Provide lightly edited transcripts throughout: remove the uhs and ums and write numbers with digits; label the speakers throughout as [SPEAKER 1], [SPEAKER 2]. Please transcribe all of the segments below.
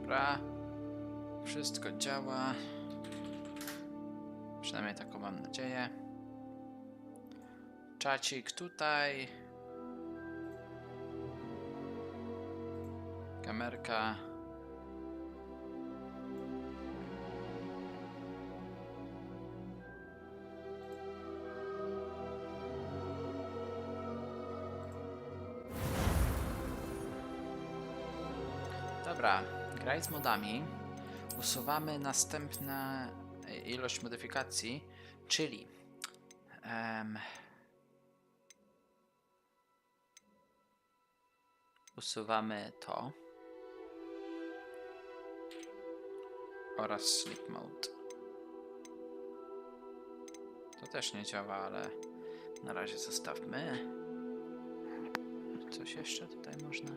[SPEAKER 1] Dobra. Wszystko działa. Przynajmniej taką mam nadzieję. Czacik tutaj. Kamerka. Dobra, graj z modami. Usuwamy następna ilość modyfikacji, czyli usuwamy to oraz sleep mode. To też nie działa, ale na razie zostawmy. Coś jeszcze tutaj można?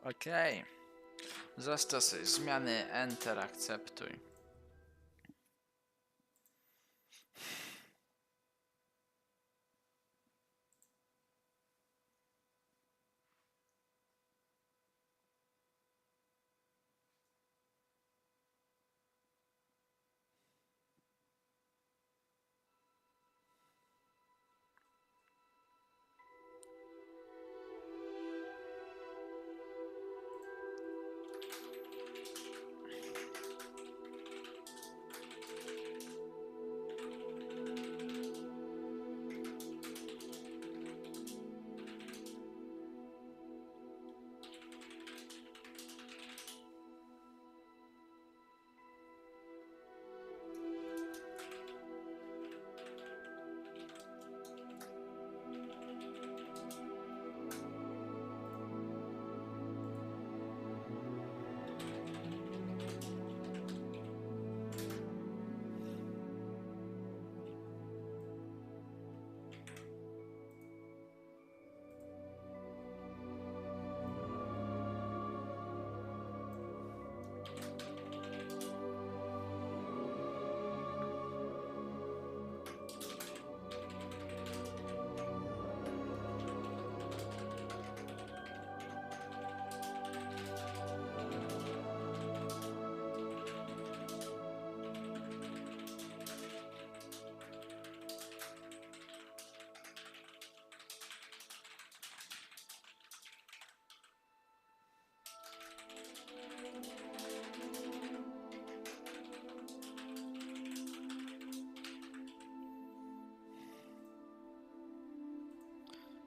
[SPEAKER 1] Okej. Zastosuj zmiany, Enter, akceptuj.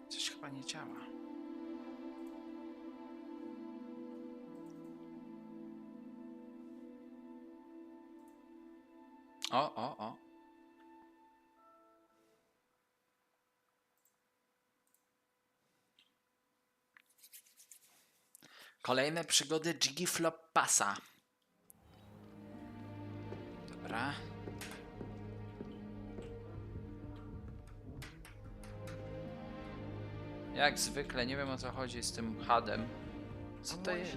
[SPEAKER 1] Coś chyba nie działa. O. Kolejne przygody Jiggy Flop Pasa. Dobra. Jak zwykle nie wiem, o co chodzi z tym hadem. Co to jest?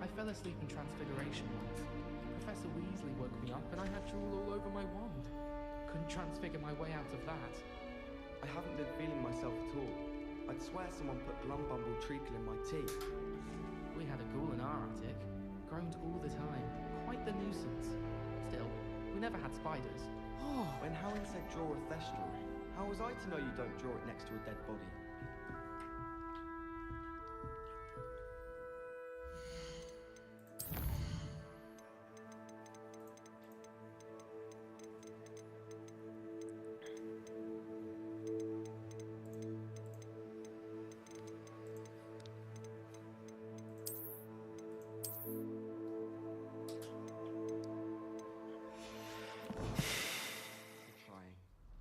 [SPEAKER 2] I fell asleep in Transfiguration once. Professor Weasley woke me up and I had drool all over my wand. Couldn't transfigure my way out of that.
[SPEAKER 3] I haven't been feeling myself at all. I'd swear someone put Glumbumble treacle in my tea.
[SPEAKER 2] We had a ghoul in our attic. Groaned all the time. Quite the nuisance. Still, we never had spiders.
[SPEAKER 3] When Howin said draw a thestral, how was I to know you don't draw it next to a dead body?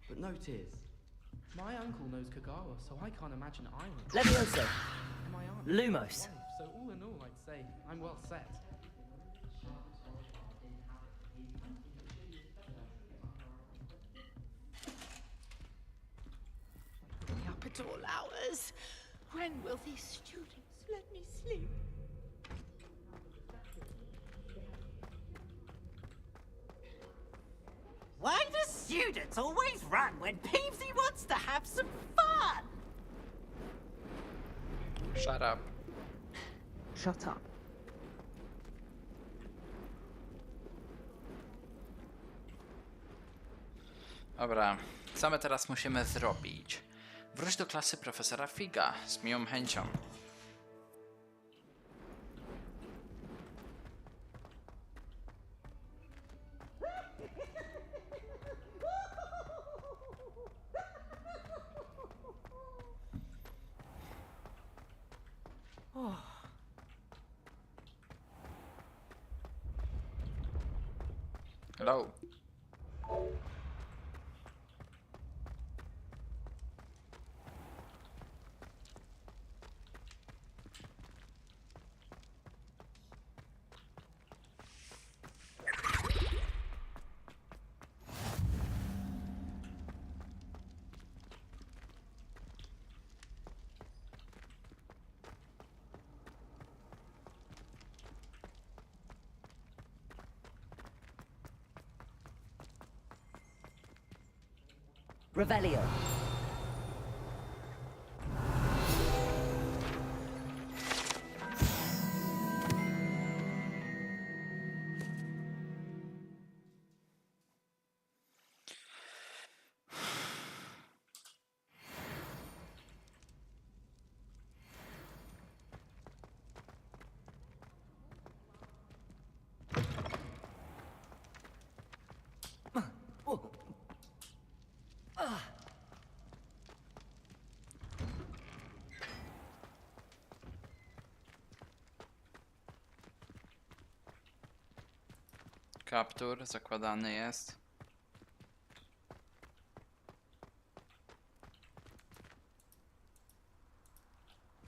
[SPEAKER 3] But no tears.
[SPEAKER 2] My uncle knows Kagawa, so I can't imagine I would.
[SPEAKER 4] Levioso.
[SPEAKER 2] And my aunt
[SPEAKER 4] Lumos.
[SPEAKER 2] wife, so all in all, I'd say I'm well set.
[SPEAKER 5] Up at all hours. When will these students let me sleep? Why does
[SPEAKER 4] students always run when Peevesy wants to have some fun.
[SPEAKER 1] Shut up.
[SPEAKER 6] Shut up.
[SPEAKER 1] Dobra, co my teraz musimy zrobić? Wróć do klasy profesora Figa z miłą chęcią. Hello.
[SPEAKER 6] Revelio.
[SPEAKER 1] Kaptur zakładany jest.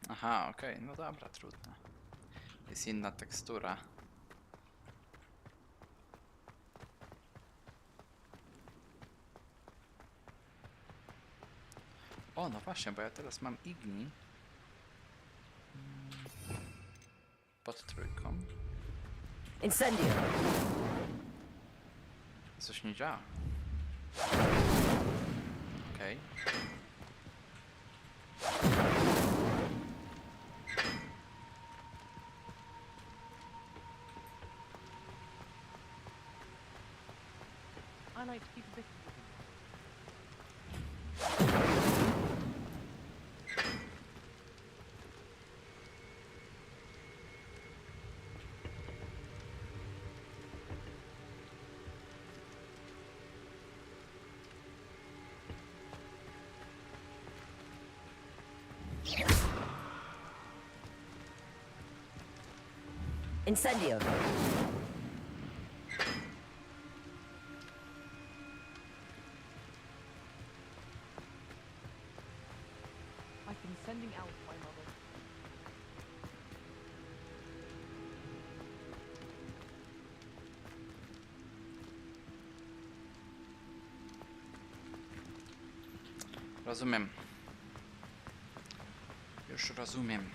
[SPEAKER 1] Aha, okej, no dobra, trudno. Jest inna tekstura. O, no właśnie, bo ja teraz mam igni. Pod trójką.
[SPEAKER 6] Incendio.
[SPEAKER 1] Coś nie działa. Okej.
[SPEAKER 6] I like to keep a bit. Incendio.
[SPEAKER 2] I've been sending out my mother.
[SPEAKER 1] Rozumiem. Już rozumiem.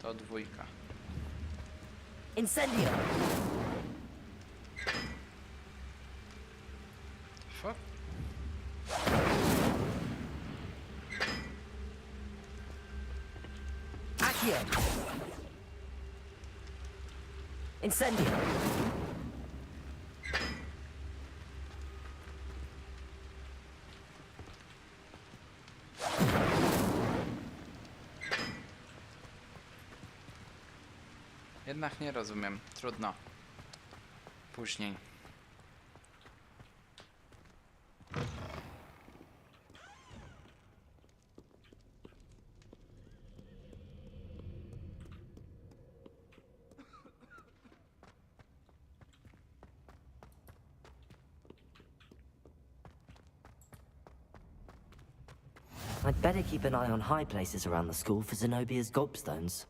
[SPEAKER 1] To dwójka.
[SPEAKER 6] Incendio.
[SPEAKER 1] Fuck.
[SPEAKER 6] Accio. Incendio.
[SPEAKER 1] Jednak nie rozumiem. Trudno. Później.
[SPEAKER 6] I'd better keep an eye on high places around the school for Zenobia's gobstones.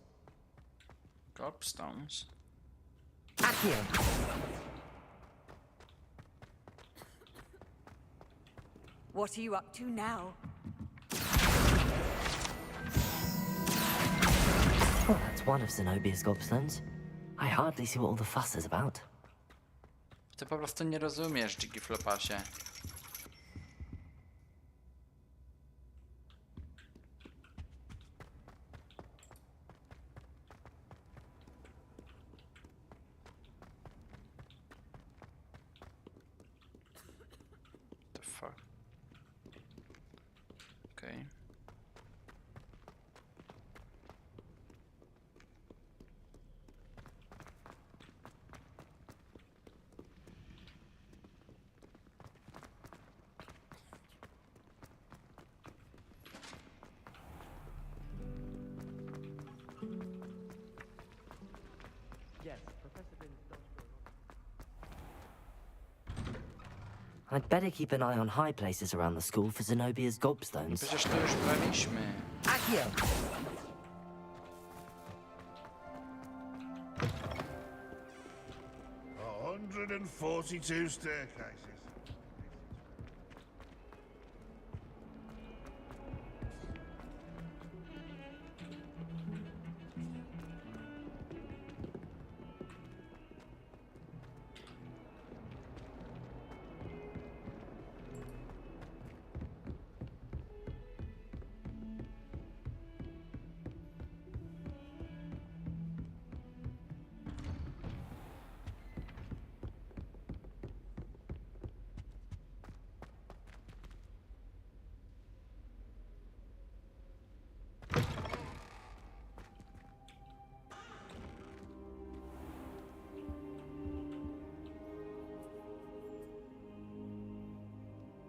[SPEAKER 1] Gobstones.
[SPEAKER 6] Accio.
[SPEAKER 5] What are you up to now?
[SPEAKER 6] Well, that's one of Zenobia's gobstones. I hardly see what all the fuss is about.
[SPEAKER 1] Ty po prostu nie rozumiesz, Jiggy Flopasie. The fuck? Okay.
[SPEAKER 3] Yes, Professor Binns does go on.
[SPEAKER 6] I'd better keep an eye on high places around the school for Zenobia's gobstones.
[SPEAKER 1] Przecież to już braliśmy.
[SPEAKER 6] Accio!
[SPEAKER 7] 142 staircases.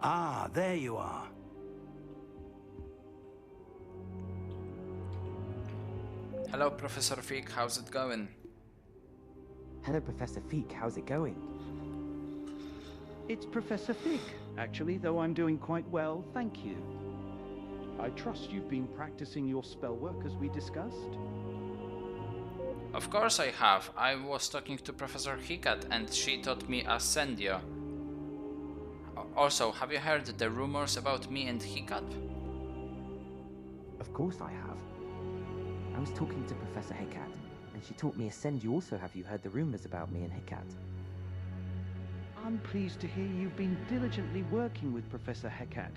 [SPEAKER 8] Ah, there you are.
[SPEAKER 1] Hello, Professor Fig, how's it going?
[SPEAKER 9] Hello, Professor Feek. How's it going?
[SPEAKER 10] It's Professor Fig, actually, though I'm doing quite well, thank you. I trust you've been practicing your spell work as we discussed?
[SPEAKER 1] Of course I have. I was talking to Professor Hiccup and she taught me Ascendio. Also, have you heard the rumors about me and Hiccup?
[SPEAKER 9] Of course I have. I was talking to Professor Hecat, and she taught me Ascend. You also have you heard the rumors about me and Hecat?
[SPEAKER 10] I'm pleased to hear you've been diligently working with Professor Hecat,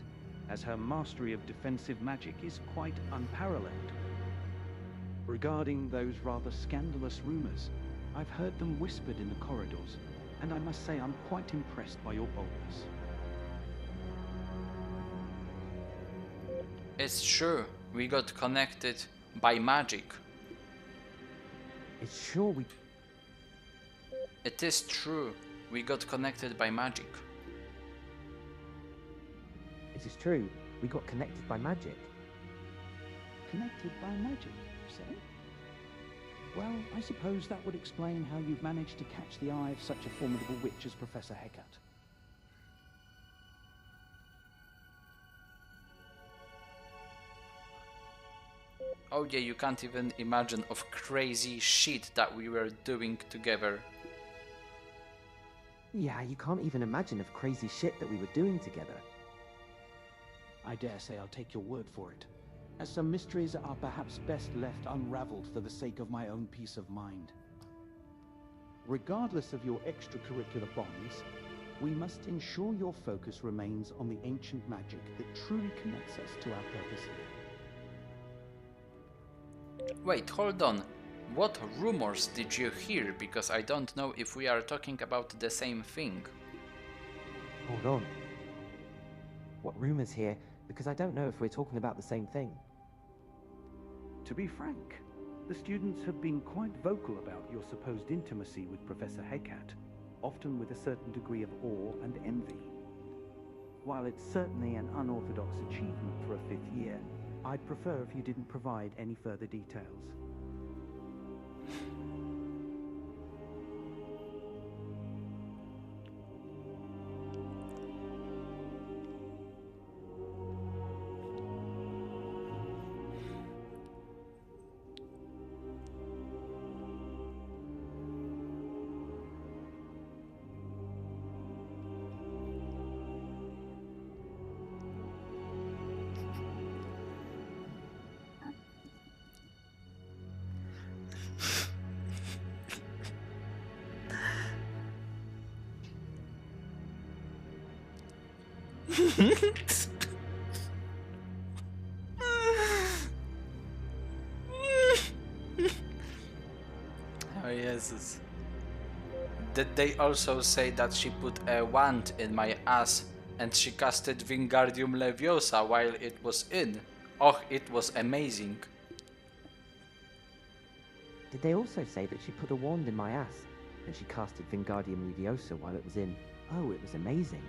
[SPEAKER 10] as her mastery of defensive magic is quite unparalleled. Regarding those rather scandalous rumors, I've heard them whispered in the corridors, and I must say I'm quite impressed by your boldness.
[SPEAKER 1] It's true, we got connected by magic.
[SPEAKER 9] It's sure we...
[SPEAKER 1] It is true, we got connected by magic.
[SPEAKER 9] It is true. We got connected by magic.
[SPEAKER 10] Connected by magic, you say? Well, I suppose that would explain how you've managed to catch the eye of such a formidable witch as Professor Hecat.
[SPEAKER 1] Oh yeah, you can't even imagine of crazy shit that we were doing together.
[SPEAKER 9] Yeah, you can't even imagine of crazy shit that we were doing together.
[SPEAKER 10] I dare say I'll take your word for it, as some mysteries are perhaps best left unraveled for the sake of my own peace of mind. Regardless of your extracurricular bonds, we must ensure your focus remains on the ancient magic that truly connects us to our purpose here.
[SPEAKER 1] Wait, hold on. What rumors did you hear? Because I don't know if we are talking about the same thing.
[SPEAKER 9] Hold on. What rumors here? Because I don't know if we're talking about the same thing.
[SPEAKER 10] To be frank, the students have been quite vocal about your supposed intimacy with Professor Hecat, often with a certain degree of awe and envy. While it's certainly an unorthodox achievement for a 5th year, I'd prefer if you didn't provide any further details.
[SPEAKER 1] Oh Jesus. Did they also say that she put a wand in my ass and she casted Wingardium Leviosa while it was in? Oh, it was amazing.
[SPEAKER 9] Did they also say that she put a wand in my ass and she casted Wingardium Leviosa while it was in? Oh, it was amazing.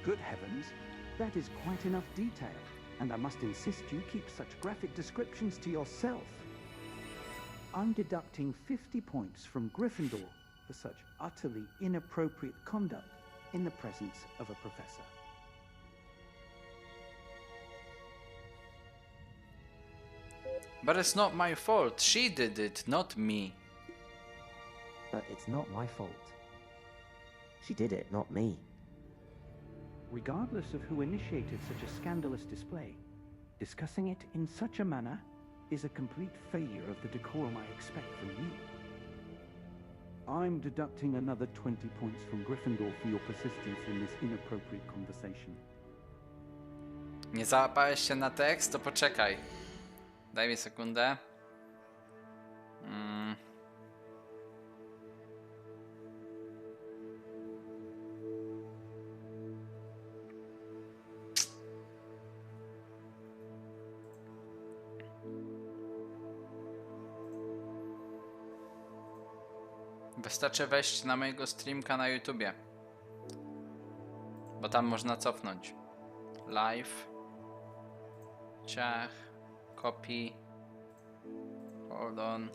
[SPEAKER 10] Good heavens, that is quite enough detail, and I must insist you keep such graphic descriptions to yourself. I'm deducting 50 points from Gryffindor for such utterly inappropriate conduct in the presence of a professor.
[SPEAKER 1] But it's not my fault. She did it, not me.
[SPEAKER 9] But it's not my fault. She did it, not me.
[SPEAKER 10] Regardless of who initiated such a scandalous display, discussing it in such a manner is a complete failure of the decorum I expect from you. I'm deducting another 20 points from Gryffindor for your persistence in this inappropriate conversation.
[SPEAKER 1] Nie załapałeś się na tekst? To poczekaj. Daj mi sekundę. Wystarczy wejść na mojego streamka na YouTubie, bo tam można cofnąć. Live. Ciach. Copy. Hold on.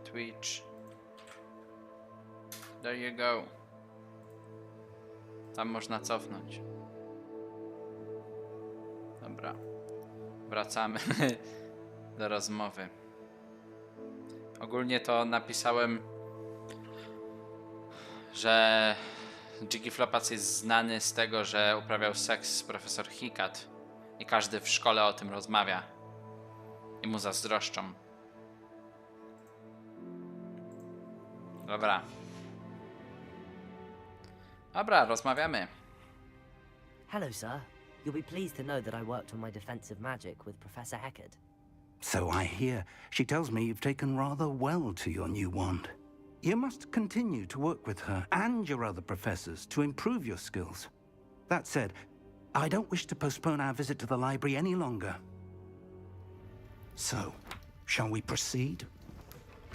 [SPEAKER 1] Twitch. There you go. Tam można cofnąć. Dobra. Wracamy do rozmowy. Ogólnie to napisałem, że Jiggy Flopac jest znany z tego, że uprawiał seks z profesor Hikat i każdy w szkole o tym rozmawia i mu zazdroszczą. Dobra. Dobra, rozmawiamy.
[SPEAKER 6] Hello, sir. You'll be pleased to know that I worked on my defensive magic with Professor Heckard.
[SPEAKER 8] So I hear. She tells me you've taken rather well to your new wand. You must continue to work with her and your other professors to improve your skills. That said, I don't wish to postpone our visit to the library any longer. So, shall we proceed?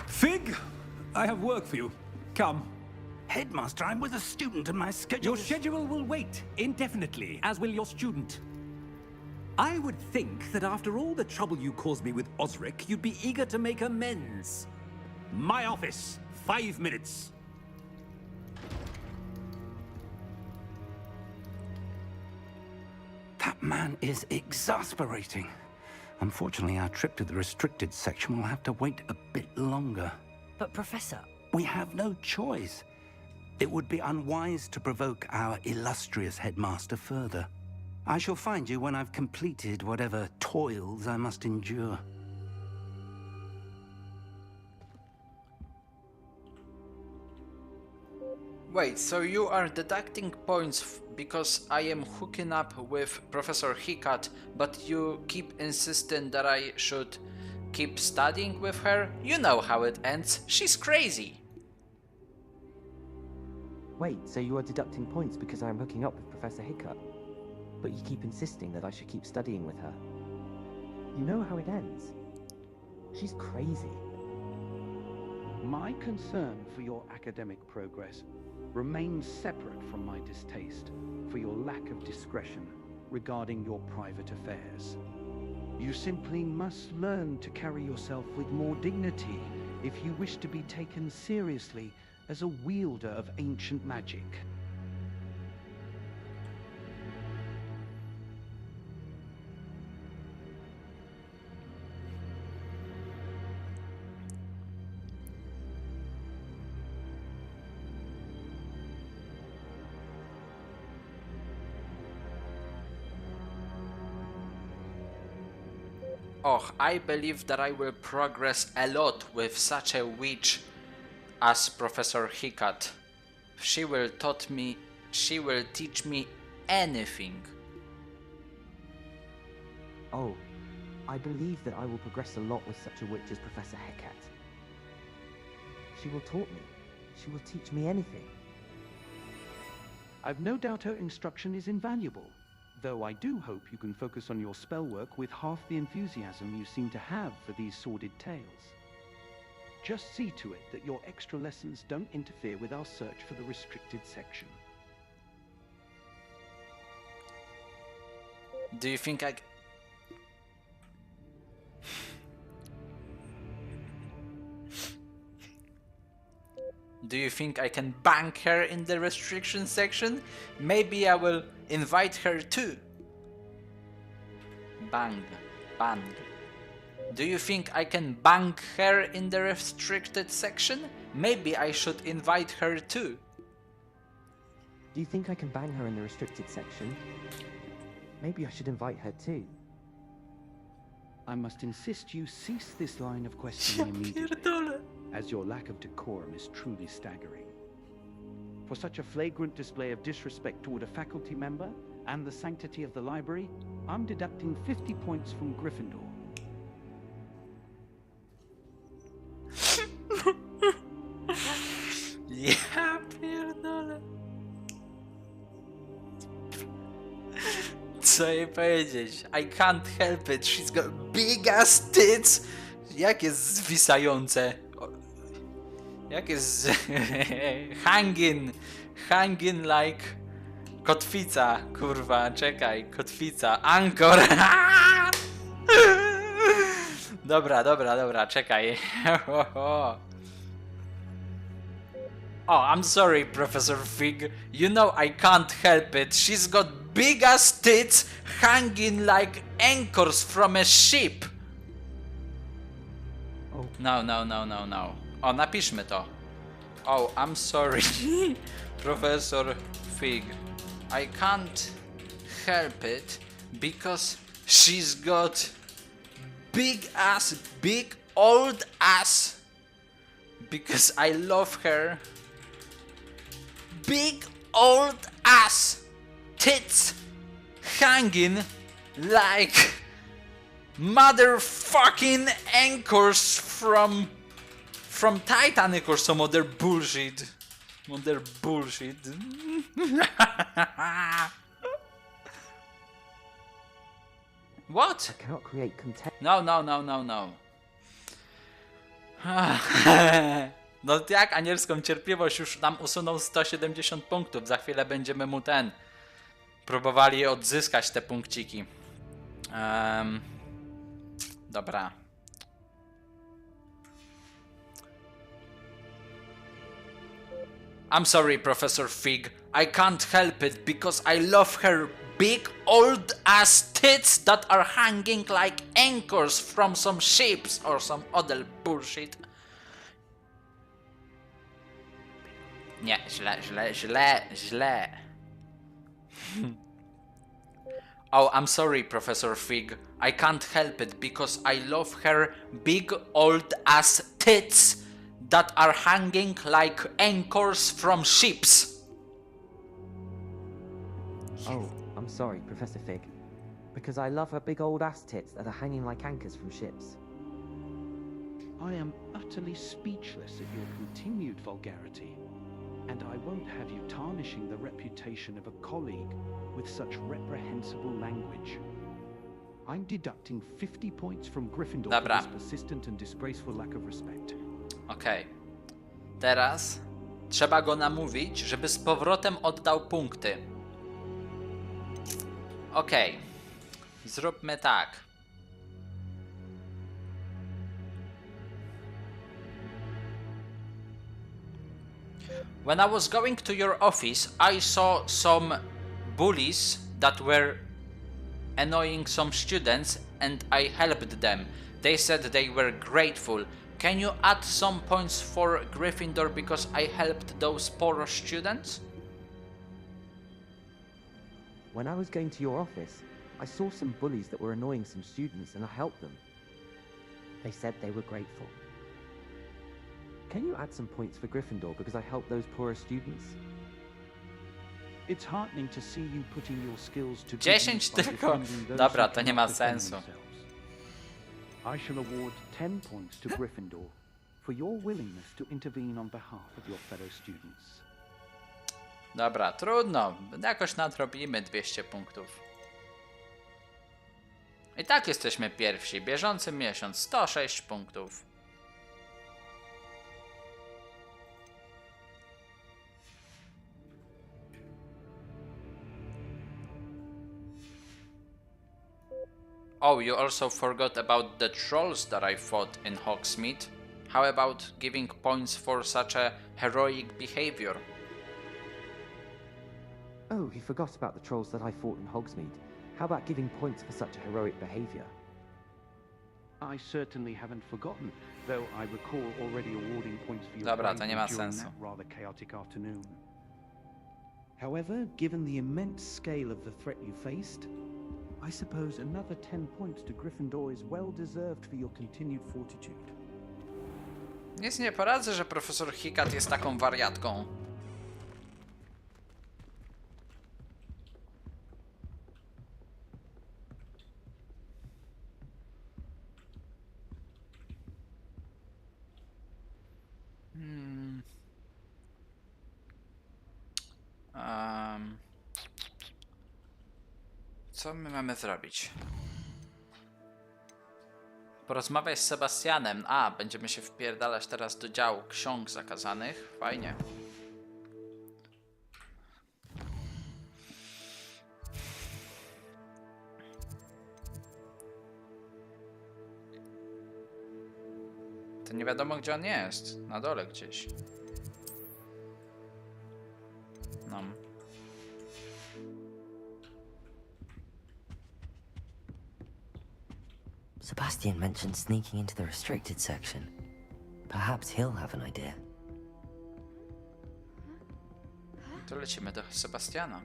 [SPEAKER 7] Fig, I have work for you. Come.
[SPEAKER 8] Headmaster, I'm with a student and my schedule
[SPEAKER 7] Your schedule will wait indefinitely, as will your student. I would think that after all the trouble you caused me with Osric, you'd be eager to make amends. My office, 5 minutes.
[SPEAKER 8] That man is exasperating. Unfortunately, our trip to the restricted section will have to wait a bit longer.
[SPEAKER 6] But, Professor...
[SPEAKER 8] We have no choice. It would be unwise to provoke our illustrious headmaster further. I shall find you when I've completed whatever toils I must endure.
[SPEAKER 1] Wait, so you are deducting points because I am hooking up with Professor Hikat, but you keep insisting that I should keep studying with her? You know how it ends. She's crazy.
[SPEAKER 9] Wait, so you are deducting points because I'm hooking up with Professor Hiccup? But you keep insisting that I should keep studying with her. You know how it ends. She's crazy.
[SPEAKER 10] My concern for your academic progress remains separate from my distaste for your lack of discretion regarding your private affairs. You simply must learn to carry yourself with more dignity if you wish to be taken seriously as a wielder of ancient magic.
[SPEAKER 1] Oh, I believe that I will progress a lot with such a witch as Professor Hikat. She will teach me anything.
[SPEAKER 9] Oh, I believe that I will progress a lot with such a witch as Professor Hecat. She will taught me. She will teach me anything.
[SPEAKER 10] I've no doubt her instruction is invaluable, though I do hope you can focus on your spell work with half the enthusiasm you seem to have for these sordid tales. Just see to it that your extra lessons don't interfere with our search for the restricted section.
[SPEAKER 1] Do you think I... Do you think I can bank her in the restriction section? Maybe I will invite her too. Bang. Bang. Do you think I can bank her in the restricted section? Maybe I should invite her too.
[SPEAKER 9] Do you think I can bang her in the restricted section? Maybe I should invite her too.
[SPEAKER 10] I must insist you cease this line of questioning immediately, as your lack of decorum is truly staggering. For such a flagrant display of disrespect toward a faculty member and the sanctity of the library, I'm deducting 50 points from Gryffindor.
[SPEAKER 1] Ja pierdolę. Co jej powiedzieć? I can't help it. She's got big ass tits. Jak jest zwisające? Jak jest hanging like kotwica, kurwa, czekaj, kotwica, anchor. Dobra, czekaj. Oh, I'm sorry, Professor Fig. You know I can't help it. She's got big ass tits hanging like anchors from a ship.
[SPEAKER 9] Oh.
[SPEAKER 1] No. O, napiszmy to. Oh, I'm sorry, Professor Fig. I can't help it because she's got big old ass. Because I love her. Big old ass tits hanging like motherfucking anchors from Titanic or some other bullshit. What?
[SPEAKER 9] I cannot create content.
[SPEAKER 1] No. No jak anielską cierpliwość już nam usunął 170 punktów. Za chwilę będziemy mu próbowali odzyskać te punkciki. Dobra. I'm sorry, Professor Fig. I can't help it because I love her big old ass tits that are hanging like anchors from some ships or some other bullshit. Nie, źle. Oh, I'm sorry, Professor Fig. I can't help it because I love her big old ass tits that are hanging like anchors from ships.
[SPEAKER 9] Oh, I'm sorry, Professor Fig. Because I love her big old ass tits that are hanging like anchors from ships.
[SPEAKER 10] I am utterly speechless at your continued vulgarity, and I won't have you tarnishing the reputation of a colleague with such reprehensible language. I'm deducting 50 points from Gryffindor for this persistent and disgraceful lack of respect.
[SPEAKER 1] Okej. Teraz trzeba go namówić, żeby z powrotem oddał punkty. Okej. Zróbmy tak. When I was going to your office, I saw some bullies that were annoying some students and I helped them. They said they were grateful. Can you add some points for Gryffindor because I helped those poor students?
[SPEAKER 9] When I was going to your office, I saw some bullies that were annoying some students and I helped them. They said they were grateful. Can you add some points for Gryffindor because I helped those poorer students?
[SPEAKER 10] It's heartening to see you putting your skills to good
[SPEAKER 1] 10
[SPEAKER 10] use by
[SPEAKER 1] tylko.
[SPEAKER 10] defending those
[SPEAKER 1] Dobra,
[SPEAKER 10] who
[SPEAKER 1] to nie
[SPEAKER 10] cannot
[SPEAKER 1] ma
[SPEAKER 10] defend
[SPEAKER 1] sensu.
[SPEAKER 10] themselves. I shall award 10 points to Gryffindor for your willingness to intervene on behalf of your fellow students.
[SPEAKER 1] Dobra, trudno. Jakoś nadrobimy 200 punktów. I tak jesteśmy pierwsi. Bieżący miesiąc 106 punktów. Oh, you also forgot about the trolls that I fought in Hogsmeade. How about giving points for such a heroic behavior?
[SPEAKER 9] Oh, he forgot about the trolls that I fought in Hogsmeade. How about giving points for such a heroic behavior?
[SPEAKER 10] I certainly haven't forgotten, though I recall already awarding points for your
[SPEAKER 1] Dobra, to nie ma
[SPEAKER 10] bravery during
[SPEAKER 1] sensu.
[SPEAKER 10] that rather chaotic afternoon. However, given the immense scale of the threat you faced, I suppose another 10 points to Gryffindor is well deserved for your continued fortitude.
[SPEAKER 1] Nic nie poradzę, że profesor Hikat jest taką wariatką. Co my mamy zrobić? Porozmawiaj z Sebastianem. A, będziemy się wpierdalać teraz do działu ksiąg zakazanych. Fajnie. To nie wiadomo, gdzie on jest. Na dole gdzieś. No.
[SPEAKER 6] Sebastian mentioned sneaking into the restricted section. Perhaps he'll have an idea.
[SPEAKER 1] To lecimy do Sebastiana.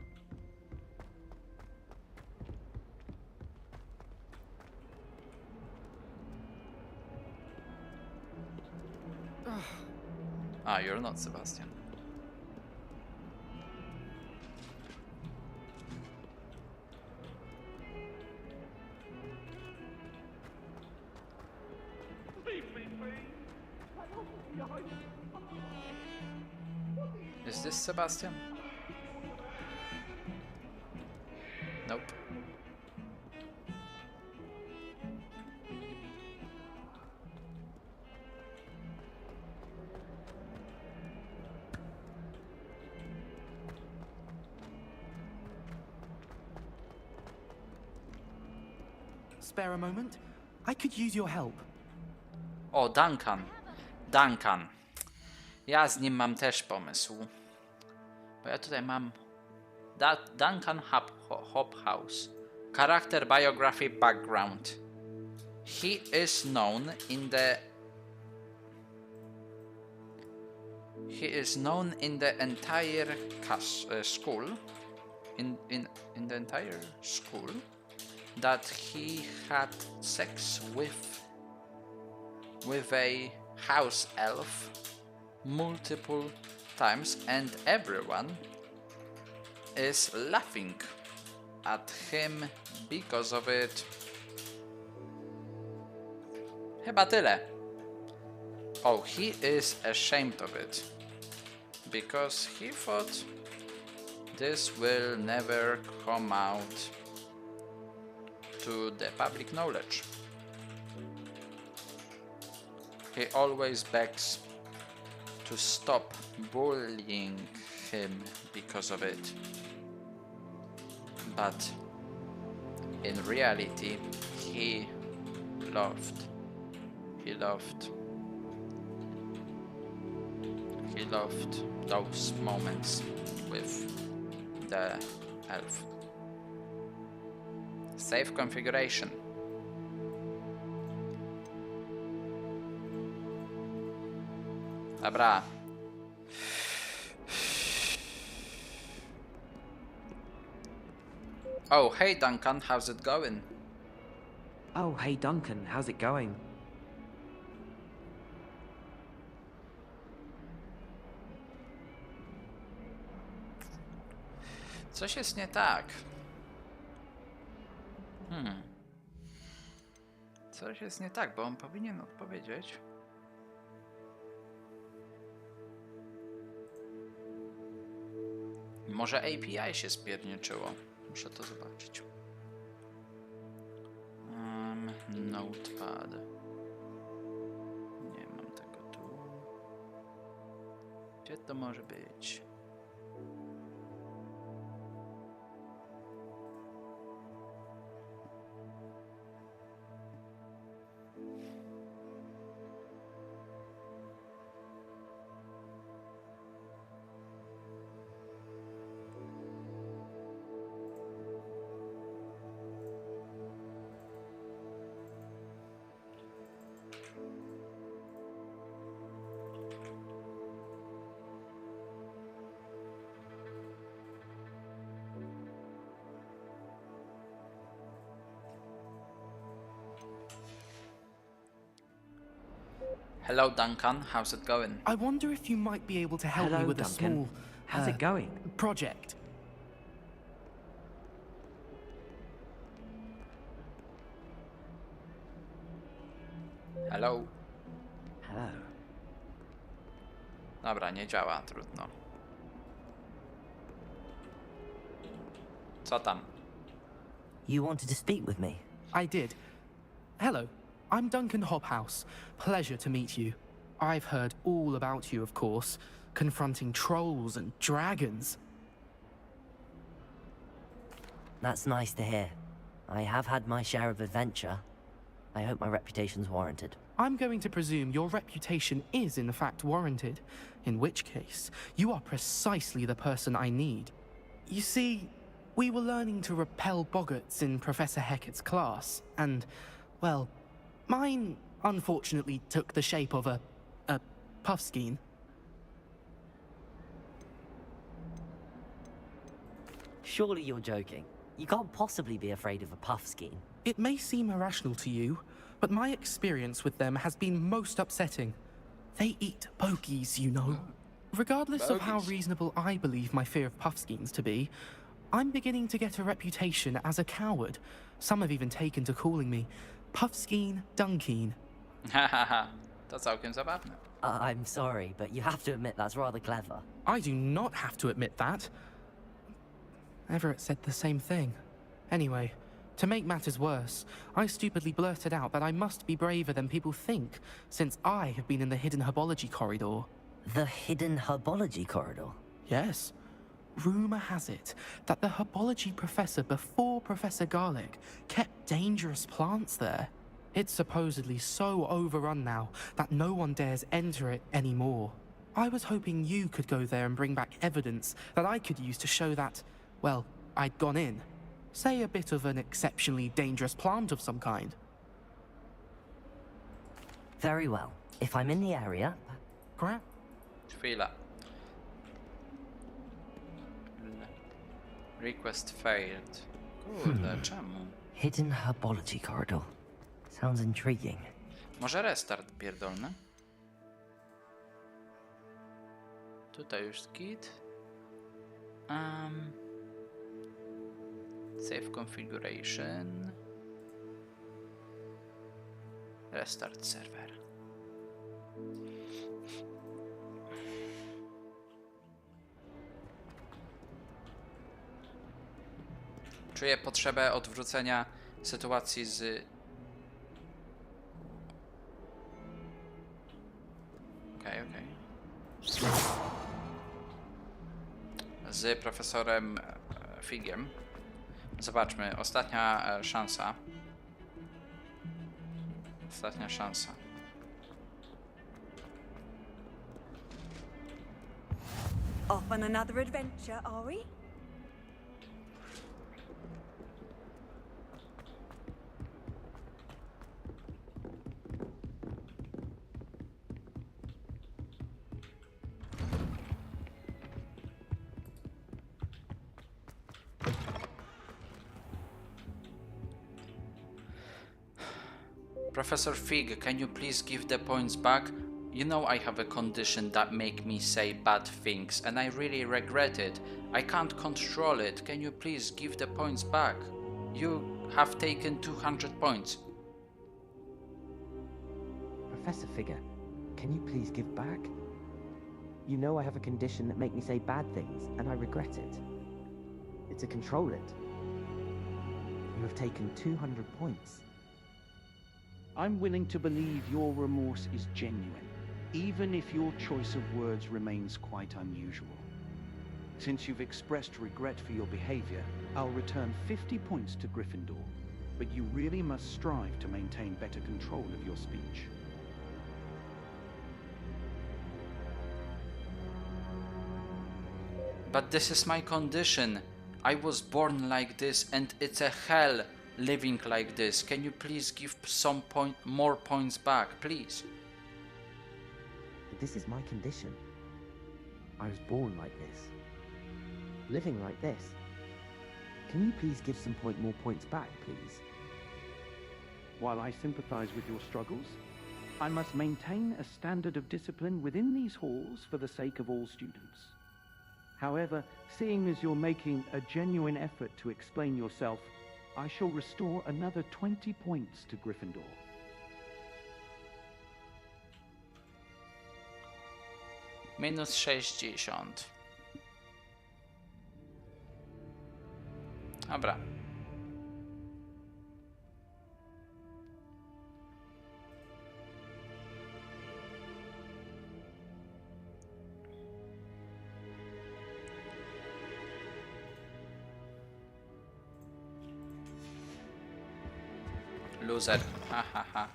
[SPEAKER 1] Ah, you're not Sebastian. Is this Sebastian? Nope.
[SPEAKER 11] Spare a moment? I could use your help.
[SPEAKER 1] O, Duncan. Duncan. Ja z nim mam też pomysł. Bo ja tutaj mam Duncan Hobhouse. Character biography background. He is known in the entire school. In the entire school that he had sex with a house elf multiple times, and everyone is laughing at him because of it. Chyba tyle. Oh, he is ashamed of it because he thought this will never come out to the public knowledge. He always begs to stop bullying him because of it. But in reality, he loved those moments with the elf. Save configuration. Dobra. Oh, hey Duncan, how's it going?
[SPEAKER 9] Oh, hey Duncan, how's it going?
[SPEAKER 1] Coś jest nie tak. Coś jest nie tak, bo on powinien odpowiedzieć. Może API się spierniczyło. Muszę to zobaczyć. Notepad. Nie mam tego tu. Gdzie to może być? Hello, Duncan. How's it going?
[SPEAKER 11] I wonder if you might be able to help me
[SPEAKER 9] Hello,
[SPEAKER 11] with
[SPEAKER 9] Duncan.
[SPEAKER 11] a small...
[SPEAKER 9] How's it going?
[SPEAKER 11] Project.
[SPEAKER 1] Hello.
[SPEAKER 9] Hello.
[SPEAKER 1] Dobra, nie działa, trudno. Co tam?
[SPEAKER 6] You wanted to speak with me?
[SPEAKER 11] I did. Hello, I'm Duncan Hobhouse. Pleasure to meet you. I've heard all about you, of course, confronting trolls and dragons.
[SPEAKER 6] That's nice to hear. I have had my share of adventure. I hope my reputation's warranted.
[SPEAKER 11] I'm going to presume your reputation is in fact warranted, in which case, you are precisely the person I need. You see, we were learning to repel boggarts in Professor Hecat's class, and, well, mine unfortunately took the shape of a puffskein.
[SPEAKER 6] Surely you're joking. You can't possibly be afraid of a puffskein.
[SPEAKER 11] It may seem irrational to you, but my experience with them has been most upsetting. They eat bogies, you know. Regardless of how reasonable I believe my fear of puffskeins to be, I'm beginning to get a reputation as a coward. Some have even taken to calling me Puffskeen Dunkeen.
[SPEAKER 1] Hahaha, to całkiem zabawne.
[SPEAKER 6] I'm sorry, but you have to admit that's rather clever.
[SPEAKER 11] I do not have to admit that. Everett said the same thing. Anyway, to make matters worse, I stupidly blurted out that I must be braver than people think, since I have been in the hidden herbology corridor.
[SPEAKER 6] The hidden herbology corridor?
[SPEAKER 11] Yes. Rumor has it that the herbology professor before Professor Garlic kept dangerous plants there. It's supposedly so overrun now that no one dares enter it anymore. I was hoping you could go there and bring back evidence that I could use to show that, well, I'd gone in. Say a bit of an exceptionally dangerous plant of some kind.
[SPEAKER 6] Very well. If I'm in the area...
[SPEAKER 11] Crap.
[SPEAKER 1] Chwila. Request failed. Kurde, czemu?
[SPEAKER 6] Hidden herbology corridor. Sounds intriguing.
[SPEAKER 1] Może restart pierdolny? Tutaj już git. Save configuration. Restart server. Czuję potrzebę odwrócenia sytuacji z... Okej. Z profesorem Figiem. Zobaczmy, ostatnia szansa. Ostatnia szansa.
[SPEAKER 12] Off on another adventure, are we?
[SPEAKER 1] Professor Fig, can you please give the points back? You know I have a condition that make me say bad things, and I really regret it. I can't control it. Can you please give the points back? You have taken 200 points.
[SPEAKER 9] Professor Figure, can you please give back? You know I have a condition that make me say bad things, and I regret it. To control it. You have taken 200 points.
[SPEAKER 10] I'm willing to believe your remorse is genuine, even if your choice of words remains quite unusual. Since you've expressed regret for your behavior, I'll return 50 points to Gryffindor, but you really must strive to maintain better control of your speech.
[SPEAKER 1] But this is my condition. I was born like this, and it's a hell living like this. Can you please give some more points back, please?
[SPEAKER 9] But this is my condition. I was born like this. Living like this. Can you please give some more points back, please?
[SPEAKER 10] While I sympathize with your struggles, I must maintain a standard of discipline within these halls for the sake of all students. However, seeing as you're making a genuine effort to explain yourself, I shall restore another 20 points to Gryffindor.
[SPEAKER 1] Minus 60. Dobra. Loser. Ha ha ha.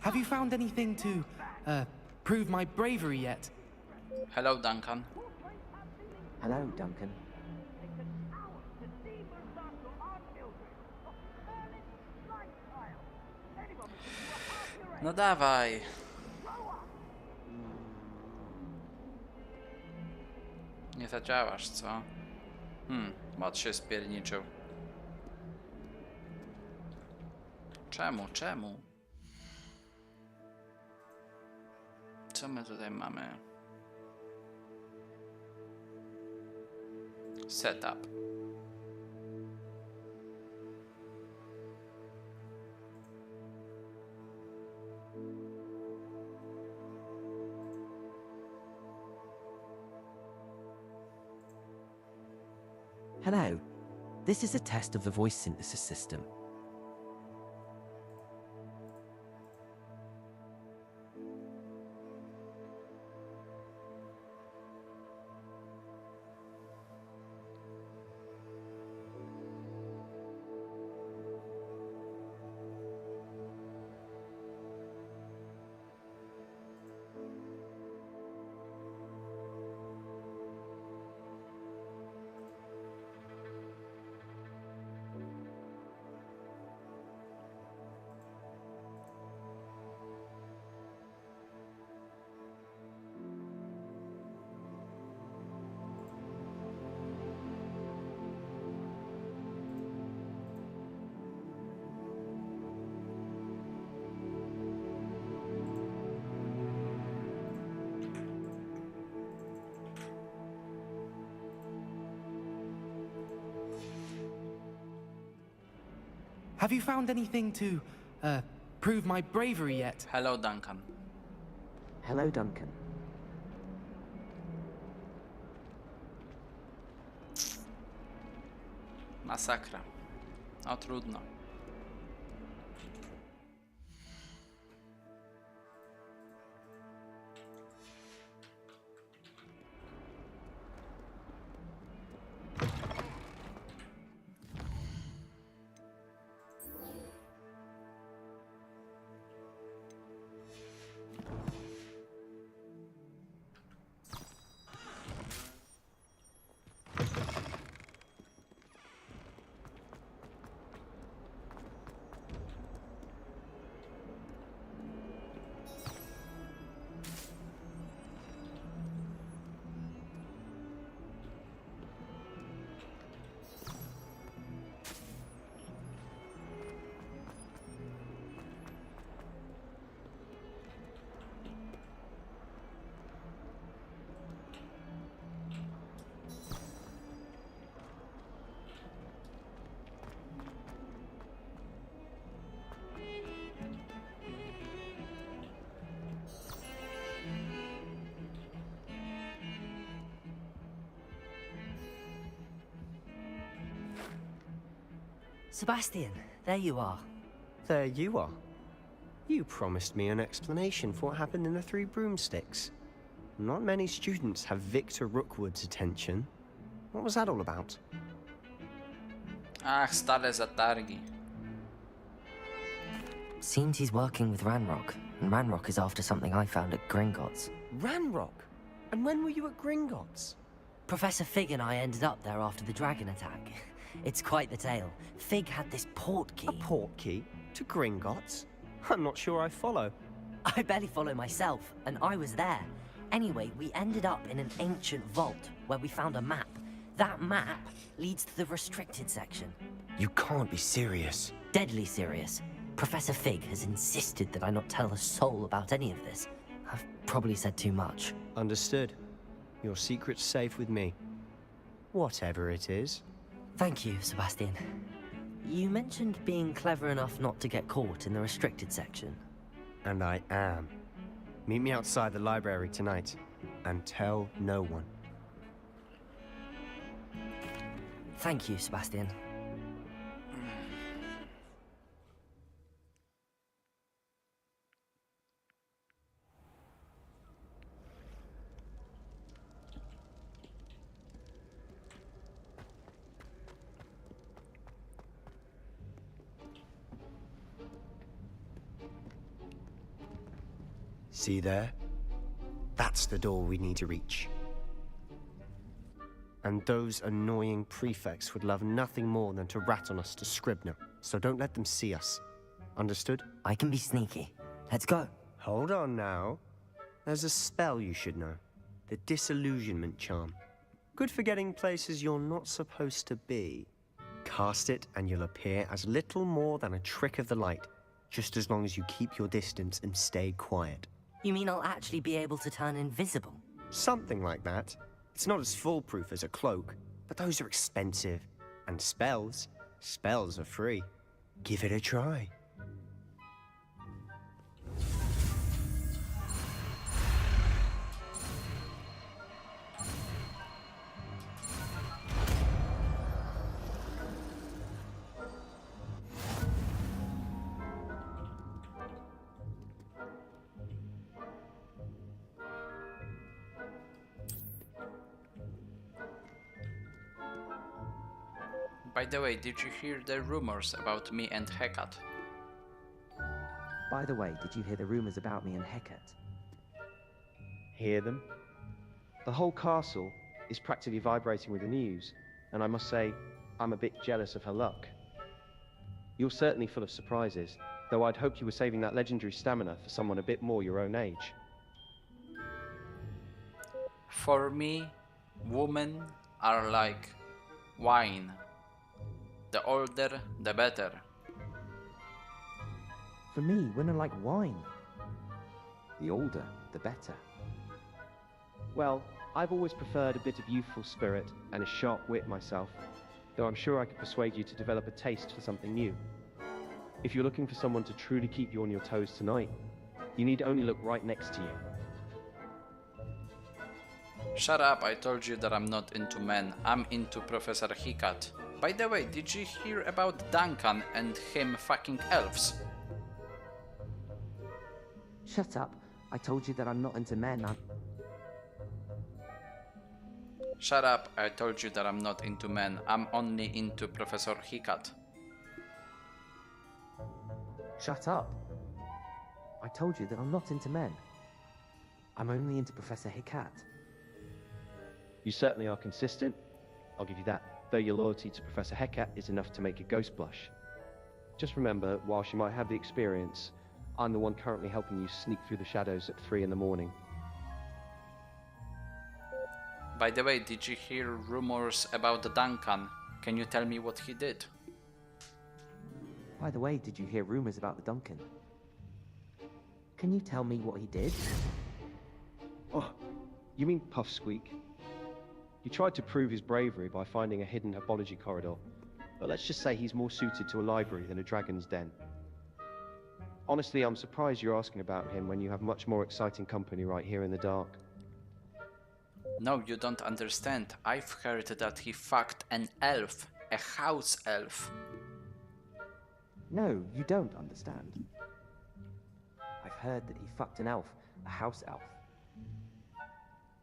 [SPEAKER 11] Have you found anything to, prove my bravery yet?
[SPEAKER 1] Hello, Duncan.
[SPEAKER 9] Hello, Duncan.
[SPEAKER 1] No dawaj. Nie zadziałasz, co? Mod się spierniczył. Czemu? Co my tutaj mamy? Setup.
[SPEAKER 9] Hello. This is a test of the voice synthesis system.
[SPEAKER 11] Have you found anything to, prove my bravery yet?
[SPEAKER 1] Hello, Duncan.
[SPEAKER 9] Hello, Duncan.
[SPEAKER 1] Masakra. No trudno.
[SPEAKER 6] Sebastian, there you are.
[SPEAKER 13] There you are. You promised me an explanation for what happened in the Three Broomsticks. Not many students have Victor Rookwood's attention. What was that all about?
[SPEAKER 1] Ach, stare zatargi.
[SPEAKER 6] Seems he's working with Ranrock, and Ranrock is after something I found at Gringotts.
[SPEAKER 13] Ranrock? And when were you at Gringotts?
[SPEAKER 6] Professor Fig and I ended up there after the dragon attack. It's quite the tale. Fig had this port key.
[SPEAKER 13] A port key? To Gringotts? I'm not sure I follow.
[SPEAKER 6] I barely follow myself, and I was there. Anyway, we ended up in an ancient vault where we found a map. That map leads to the restricted section.
[SPEAKER 13] You can't be serious.
[SPEAKER 6] Deadly serious. Professor Fig has insisted that I not tell a soul about any of this. I've probably said too much.
[SPEAKER 13] Understood. Your secret's safe with me. Whatever it is.
[SPEAKER 6] Thank you, Sebastian. You mentioned being clever enough not to get caught in the restricted section.
[SPEAKER 13] And I am. Meet me outside the library tonight, and tell no one.
[SPEAKER 6] Thank you, Sebastian.
[SPEAKER 13] See there? That's the door we need to reach. And those annoying prefects would love nothing more than to rat on us to Scribner, so don't let them see us. Understood?
[SPEAKER 6] I can be sneaky. Let's go.
[SPEAKER 13] Hold on now. There's a spell you should know. The Disillusionment Charm. Good for getting places you're not supposed to be. Cast it and you'll appear as little more than a trick of the light, just as long as you keep your distance and stay quiet.
[SPEAKER 6] You mean I'll actually be able to turn invisible?
[SPEAKER 13] Something like that. It's not as foolproof as a cloak, but those are expensive. And spells are free. Give it a try.
[SPEAKER 1] By the way, did you hear the rumors about me and Hecate?
[SPEAKER 9] By the way, did you hear the rumors about me and Hecate?
[SPEAKER 3] Hear them? The whole castle is practically vibrating with the news, and I must say, I'm a bit jealous of her luck. You're certainly full of surprises, though I'd hoped you were saving that legendary stamina for someone a bit more your own age.
[SPEAKER 1] For me, women are like wine. The older, the better.
[SPEAKER 9] For me, women like wine. The older, the better.
[SPEAKER 3] Well, I've always preferred a bit of youthful spirit and a sharp wit myself, though I'm sure I could persuade you to develop a taste for something new. If you're looking for someone to truly keep you on your toes tonight, you need only look right next to you.
[SPEAKER 1] Shut up, I told you that I'm not into men. I'm into Professor Hecate. By the way, did you hear about Duncan and him fucking elves?
[SPEAKER 9] Shut up. I told you that I'm not into men.
[SPEAKER 1] Shut up, I told you that I'm not into men. I'm only into Professor Hecate.
[SPEAKER 9] Shut up. I told you that I'm not into men. I'm only into Professor Hecate.
[SPEAKER 3] You certainly are consistent, I'll give you that, though your loyalty to Professor Hecate is enough to make a ghost blush. Just remember, while she might have the experience, I'm the one currently helping you sneak through the shadows at 3 in the morning.
[SPEAKER 1] By the way, did you hear rumors about Duncan? Can you tell me what he did?
[SPEAKER 9] By the way, did you hear rumors about the Duncan? Can you tell me what he did?
[SPEAKER 3] Oh, you mean Puff Squeak? He tried to prove his bravery by finding a hidden herbology corridor, but let's just say he's more suited to a library than a dragon's den. Honestly, I'm surprised you're asking about him when you have much more exciting company right here in the dark.
[SPEAKER 1] No, you don't understand. I've heard that he fucked an elf, a house elf.
[SPEAKER 9] No, you don't understand. I've heard that he fucked an elf, a house elf.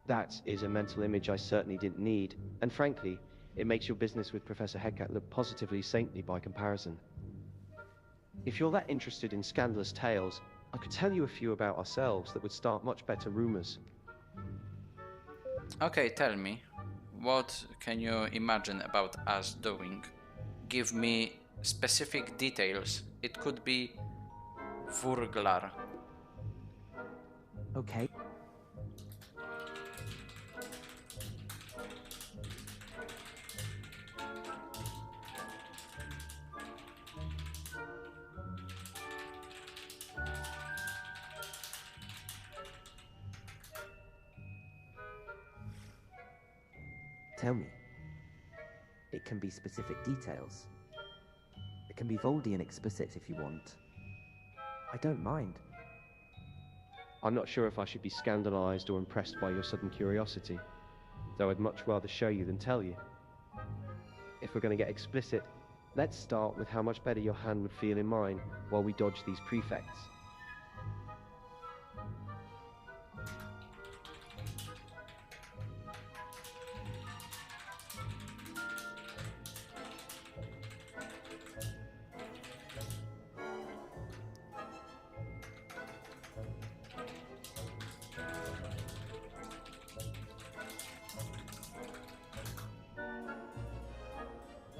[SPEAKER 3] That is a mental image I certainly didn't need, and frankly, it makes your business with Professor Hecat look positively saintly by comparison. If you're that interested in scandalous tales, I could tell you a few about ourselves that would start much better rumors.
[SPEAKER 1] Okay, tell me. What can you imagine about us doing? Give me specific details. It could be Vurglar.
[SPEAKER 9] Okay. Tell me. It can be specific details. It can be Voldy and explicit if you want. I don't mind.
[SPEAKER 3] I'm not sure if I should be scandalized or impressed by your sudden curiosity, though I'd much rather show you than tell you. If we're going to get explicit, let's start with how much better your hand would feel in mine while we dodge these prefects.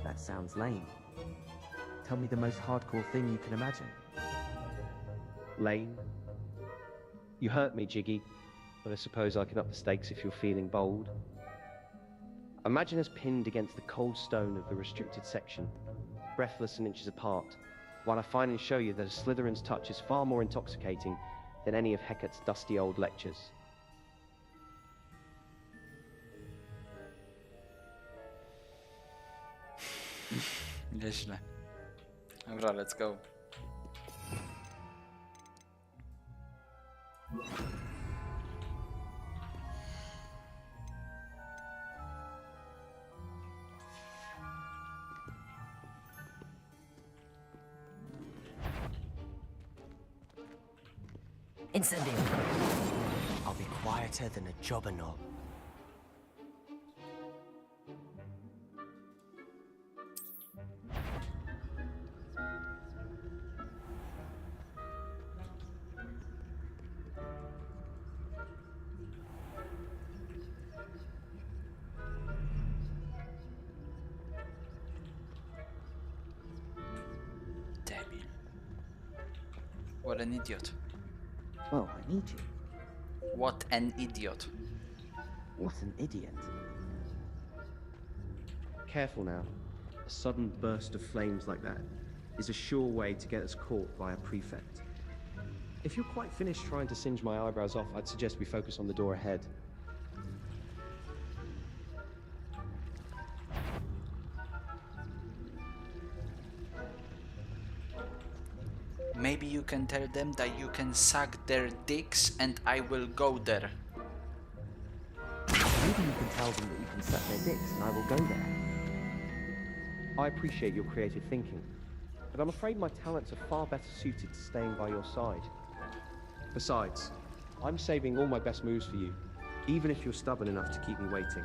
[SPEAKER 9] That sounds lame. Tell me the most hardcore thing you can imagine.
[SPEAKER 3] Lame? You hurt me, Jiggy, but I suppose I can up the stakes if you're feeling bold. Imagine us pinned against the cold stone of the restricted section, breathless and inches apart, while I find and show you that a Slytherin's touch is far more intoxicating than any of Hecat's dusty old lectures.
[SPEAKER 1] Nieźle. Dobra, let's go.
[SPEAKER 6] Incendio.
[SPEAKER 13] I'll be quieter than a jobberknoll.
[SPEAKER 1] Debil. What an idiot.
[SPEAKER 9] Well, I need you.
[SPEAKER 1] What an idiot.
[SPEAKER 9] What an idiot.
[SPEAKER 3] Careful now. A sudden burst of flames like that is a sure way to get us caught by a prefect. If you're quite finished trying to singe my eyebrows off, I'd suggest we focus on the door ahead.
[SPEAKER 1] Maybe you can tell them that you can suck their dicks and I will go there.
[SPEAKER 9] Maybe you can tell them that you can suck their dicks and I will go there.
[SPEAKER 3] I appreciate your creative thinking, but I'm afraid my talents are far better suited to staying by your side. Besides, I'm saving all my best moves for you, even if you're stubborn enough to keep me waiting.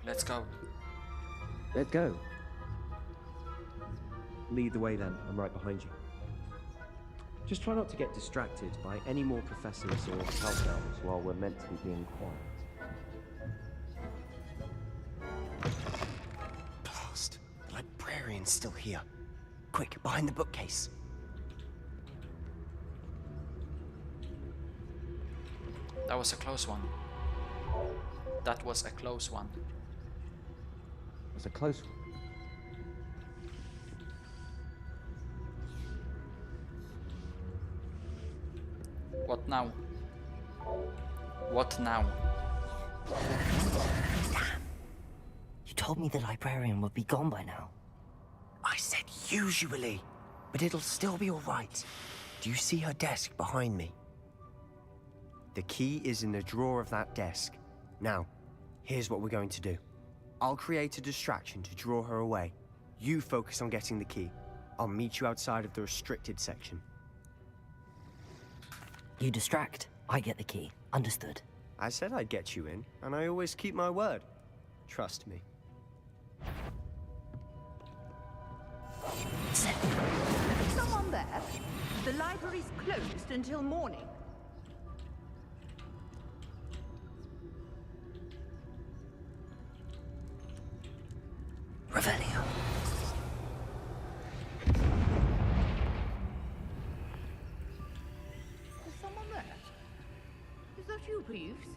[SPEAKER 1] Let's go.
[SPEAKER 9] Let's go.
[SPEAKER 3] Lead the way then, I'm right behind you. Just try not to get distracted by any more professors or house elves while we're meant to be being quiet.
[SPEAKER 13] Blast! The librarian's still here. Quick, behind the bookcase.
[SPEAKER 1] That was a close one. That was a close one.
[SPEAKER 9] It was a close one.
[SPEAKER 1] What now? What now?
[SPEAKER 6] You told me the librarian would be gone by now.
[SPEAKER 13] I said usually, but it'll still be all right. Do you see her desk behind me? The key is in the drawer of that desk. Now, here's what we're going to do. I'll create a distraction to draw her away. You focus on getting the key. I'll meet you outside of the restricted section.
[SPEAKER 6] You distract, I get the key. Understood.
[SPEAKER 13] I said I'd get you in, and I always keep my word. Trust me.
[SPEAKER 5] Someone there? The library's closed until morning.
[SPEAKER 6] Revelio.
[SPEAKER 5] Is someone there? Is that you, Peeves?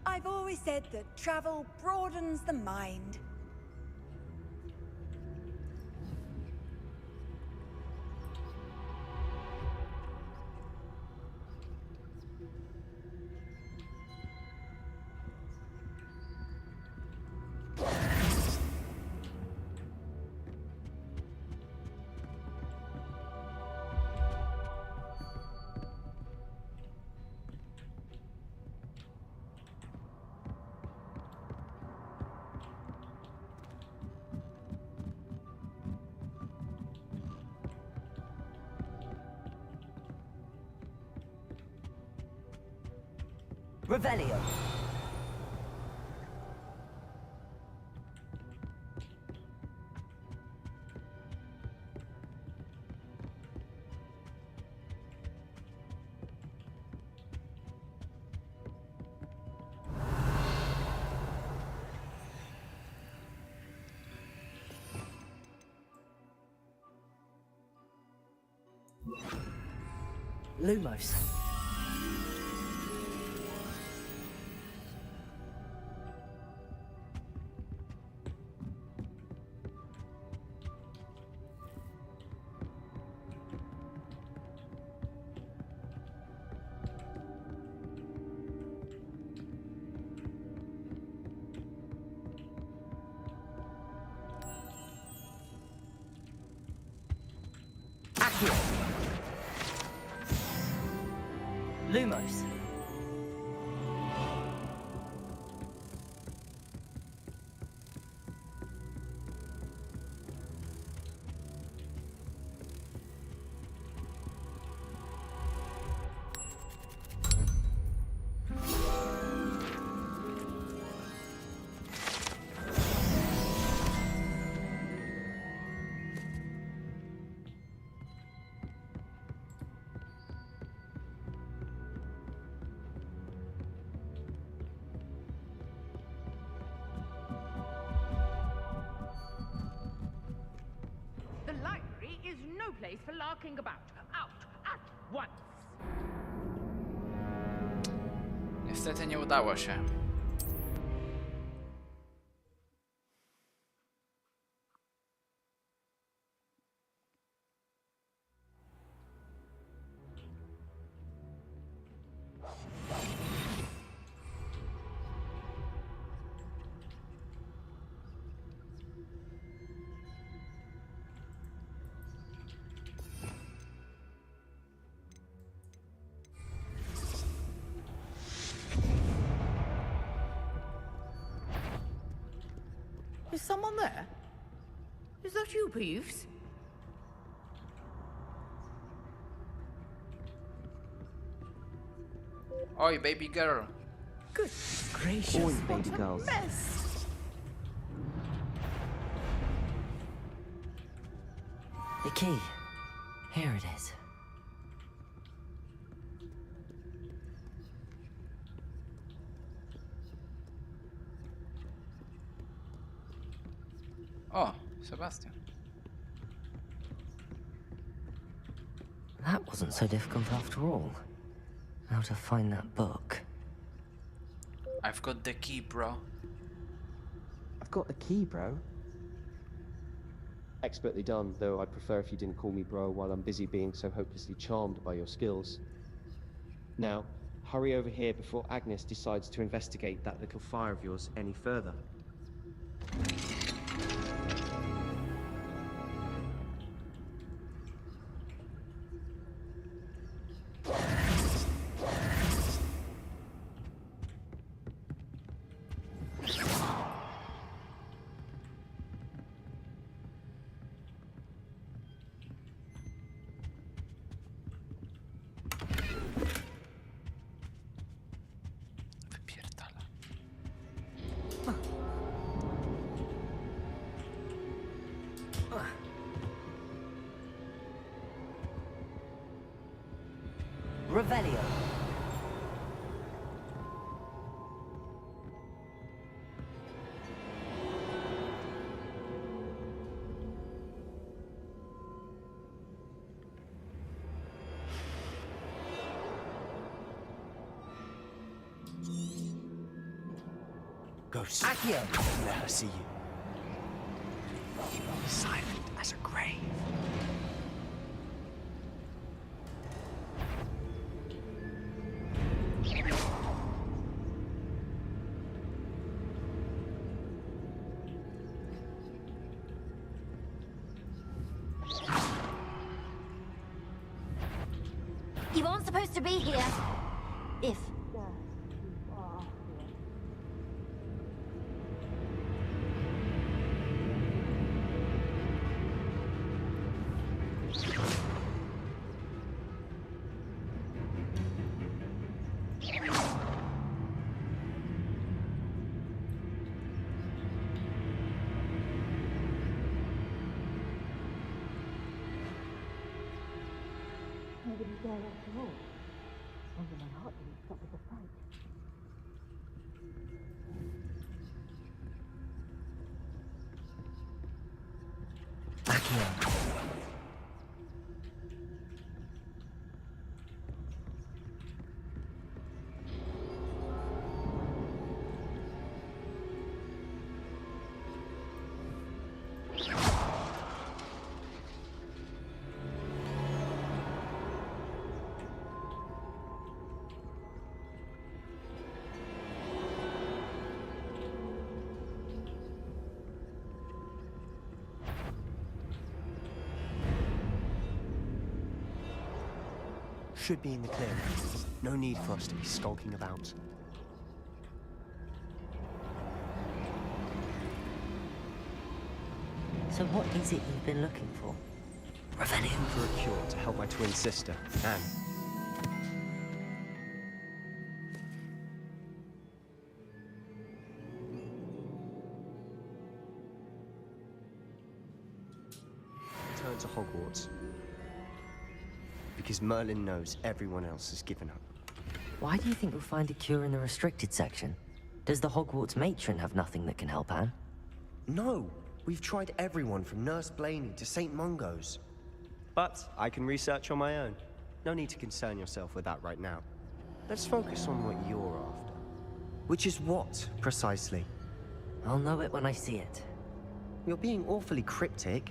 [SPEAKER 12] I've always said that travel broadens the mind.
[SPEAKER 6] Revelio. Lumos. Lumos.
[SPEAKER 5] The library is no place for larking about. Out at once.
[SPEAKER 1] Niestety nie udało się.
[SPEAKER 5] Is someone there? Is that you, Peeves?
[SPEAKER 1] Oi, baby girl.
[SPEAKER 5] Good gracious,
[SPEAKER 9] Oi,
[SPEAKER 5] what
[SPEAKER 9] baby
[SPEAKER 5] a
[SPEAKER 9] girls.
[SPEAKER 5] mess!
[SPEAKER 6] The key. Here it is.
[SPEAKER 1] O, Sebastian.
[SPEAKER 6] That wasn't so difficult after all. How to find that book?
[SPEAKER 1] I've got the key, bro.
[SPEAKER 9] I've got the key, bro.
[SPEAKER 3] Expertly done, though I'd prefer if you didn't call me bro while I'm busy being so hopelessly charmed by your skills. Now, hurry over here before Agnes decides to investigate that little fire of yours any further.
[SPEAKER 1] Wypierdala.
[SPEAKER 6] Revelio.
[SPEAKER 13] Ghost.
[SPEAKER 6] Accio.
[SPEAKER 13] Let her see you. Silent as a grave.
[SPEAKER 14] You aren't supposed to be here. If. Nobody there after all. Wonder my heart didn't stop with the fight.
[SPEAKER 6] Accio.
[SPEAKER 13] Should be in the clear. No need for us to be skulking about.
[SPEAKER 6] So what is it you've been looking for?
[SPEAKER 13] Revelio. For a cure to help my twin sister, Anne. Return to Hogwarts. Because Merlin knows everyone else has given up.
[SPEAKER 6] Why do you think we'll find a cure in the restricted section? Does the Hogwarts matron have nothing that can help Anne?
[SPEAKER 13] No! We've tried everyone from Nurse Blaney to St. Mungo's. But I can research on my own. No need to concern yourself with that right now. Let's focus on what you're after. Which is what, precisely?
[SPEAKER 6] I'll know it when I see it.
[SPEAKER 13] You're being awfully cryptic.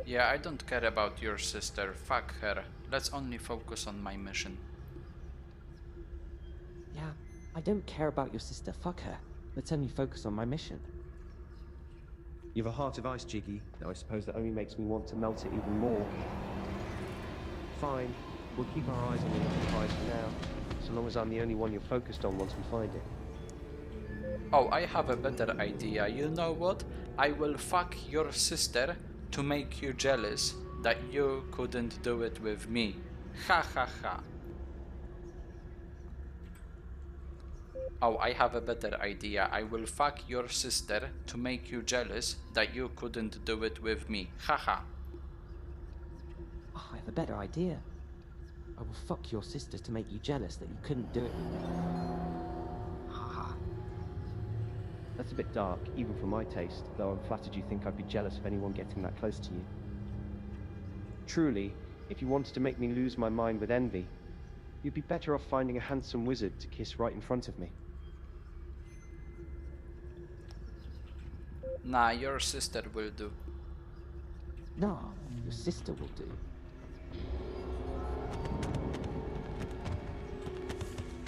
[SPEAKER 1] Yeah, I don't care about your sister. Fuck her. Let's only focus on my mission.
[SPEAKER 9] Yeah, I don't care about your sister. Fuck her. Let's only focus on my mission.
[SPEAKER 3] You've a heart of ice, Jiggy, though I suppose that only makes me want to melt it even more. Fine, we'll keep our eyes on the little prize for now, so long as I'm the only one you're focused on once we find it.
[SPEAKER 1] Oh, I have a better idea. You know what? I will fuck your sister to make you jealous that you couldn't do it with me. Ha ha ha. Oh, I have a better idea. I will fuck your sister to make you jealous that you couldn't do it with me. Haha.
[SPEAKER 9] Oh, I have a better idea. I will fuck your sister to make you jealous that you couldn't do it with me. Haha.
[SPEAKER 3] That's a bit dark, even for my taste, though I'm flattered you think I'd be jealous of anyone getting that close to you. Truly, if you wanted to make me lose my mind with envy, You'd be better off finding a handsome wizard to kiss right in front of me.
[SPEAKER 1] Nah, your sister will do.
[SPEAKER 9] No, your sister will do.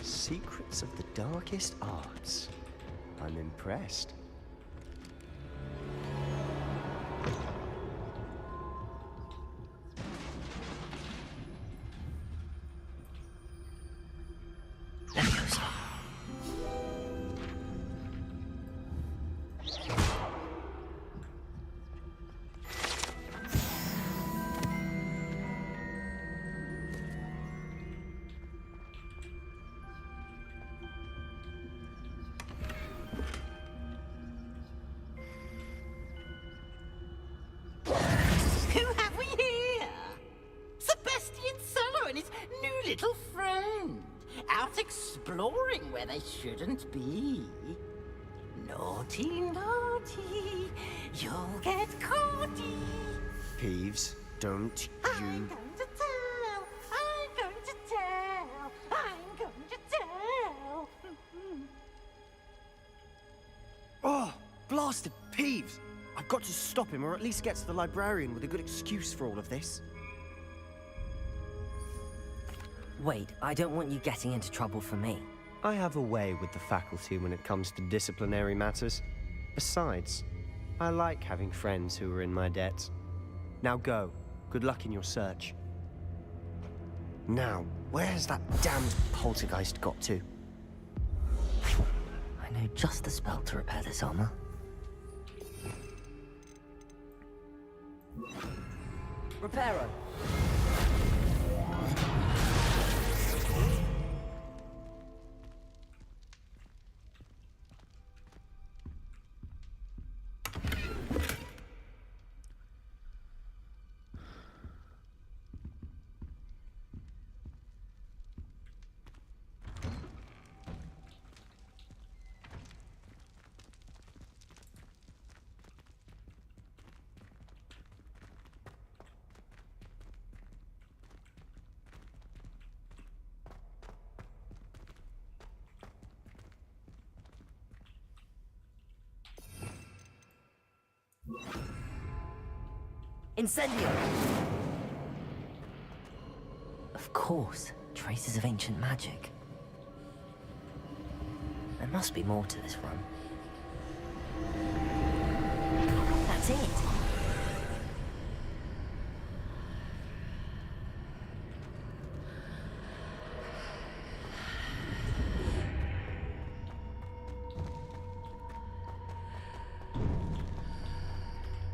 [SPEAKER 13] Secrets of the darkest arts. I'm impressed.
[SPEAKER 4] Who have we here? Sebastian Solo and his new little friend. Out exploring where they shouldn't be. Naughty, naughty, you'll get caughty.
[SPEAKER 13] Peeves, don't
[SPEAKER 4] I'm going to tell, I'm going to tell, I'm going to tell.
[SPEAKER 13] Oh, blasted Peeves! I've got to stop him, or at least get to the librarian with a good excuse for all of this.
[SPEAKER 6] Wait, I don't want you getting into trouble for me.
[SPEAKER 13] I have a way with the faculty when it comes to disciplinary matters. Besides, I like having friends who are in my debt. Now go. Good luck in your search. Now, where's that damned poltergeist got to?
[SPEAKER 6] I know just the spell to repair this armor. Reparo! Incendio! Of course, traces of ancient magic. There must be more to this run. That's it!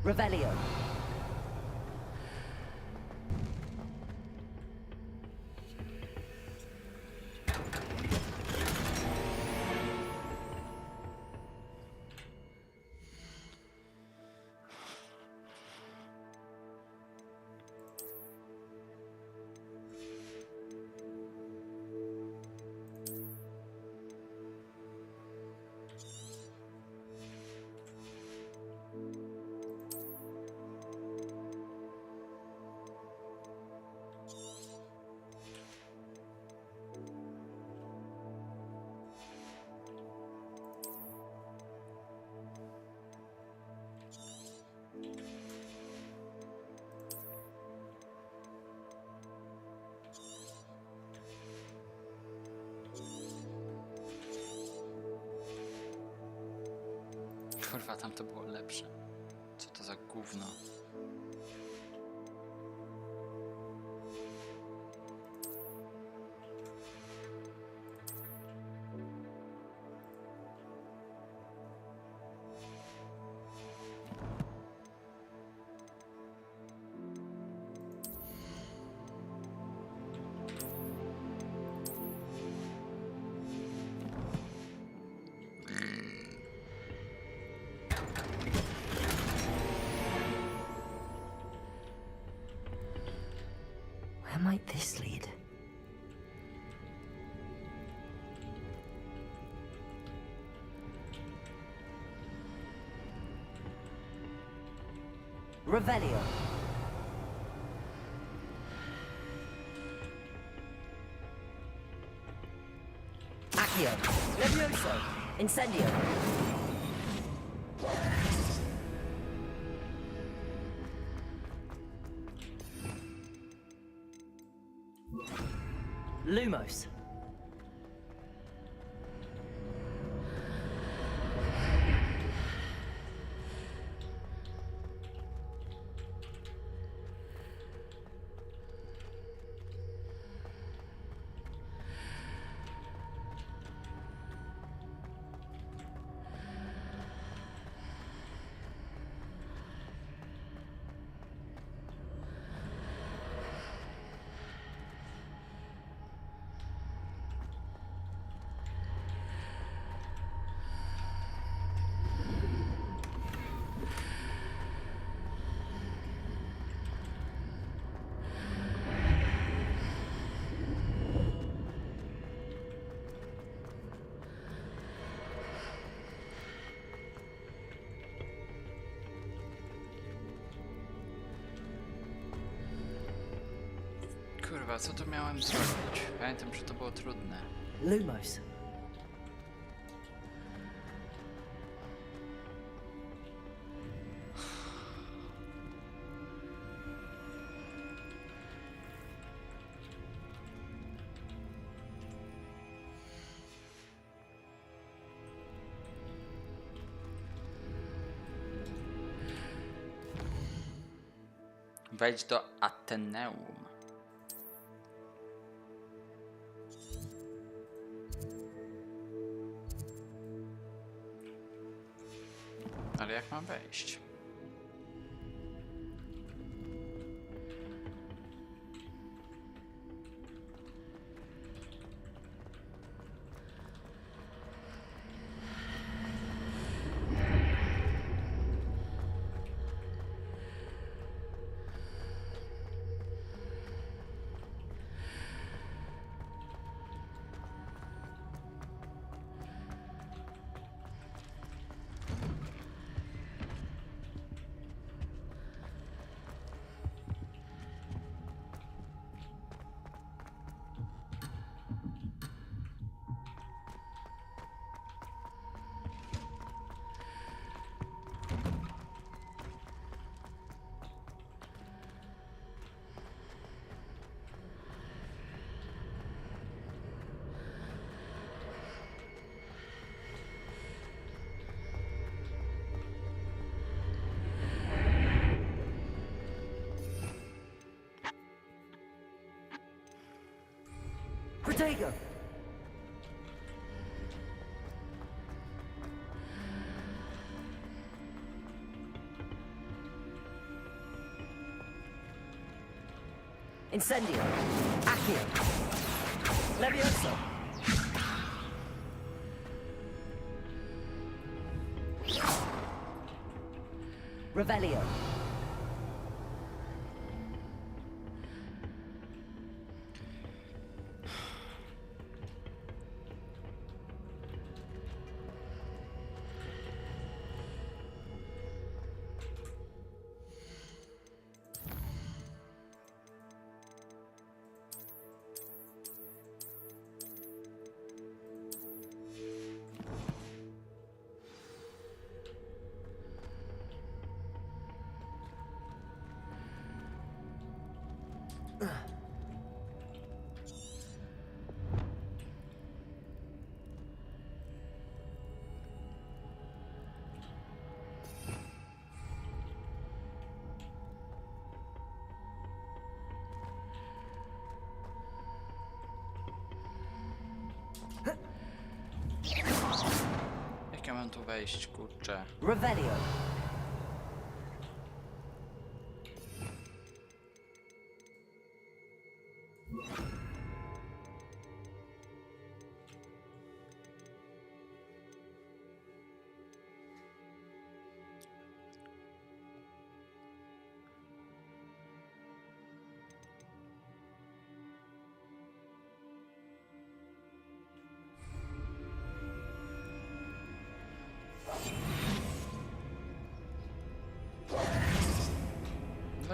[SPEAKER 6] Revelio.
[SPEAKER 1] Kurwa, tam to było lepsze. Co to za gówno? Where might this lead? Revelio.
[SPEAKER 6] Accio. Levioso. Incendio. Lumos.
[SPEAKER 1] Kurwa, co to miałem zrobić? Pamiętam, że to było trudne.
[SPEAKER 6] Lumos.
[SPEAKER 1] Wejdź do Ateneum. Ale jak mam wejść?
[SPEAKER 6] Protego. Incendio. Accio. Levioso. Revelio.
[SPEAKER 1] Jak ja mam tu wejść, kurczę?
[SPEAKER 6] Revelio.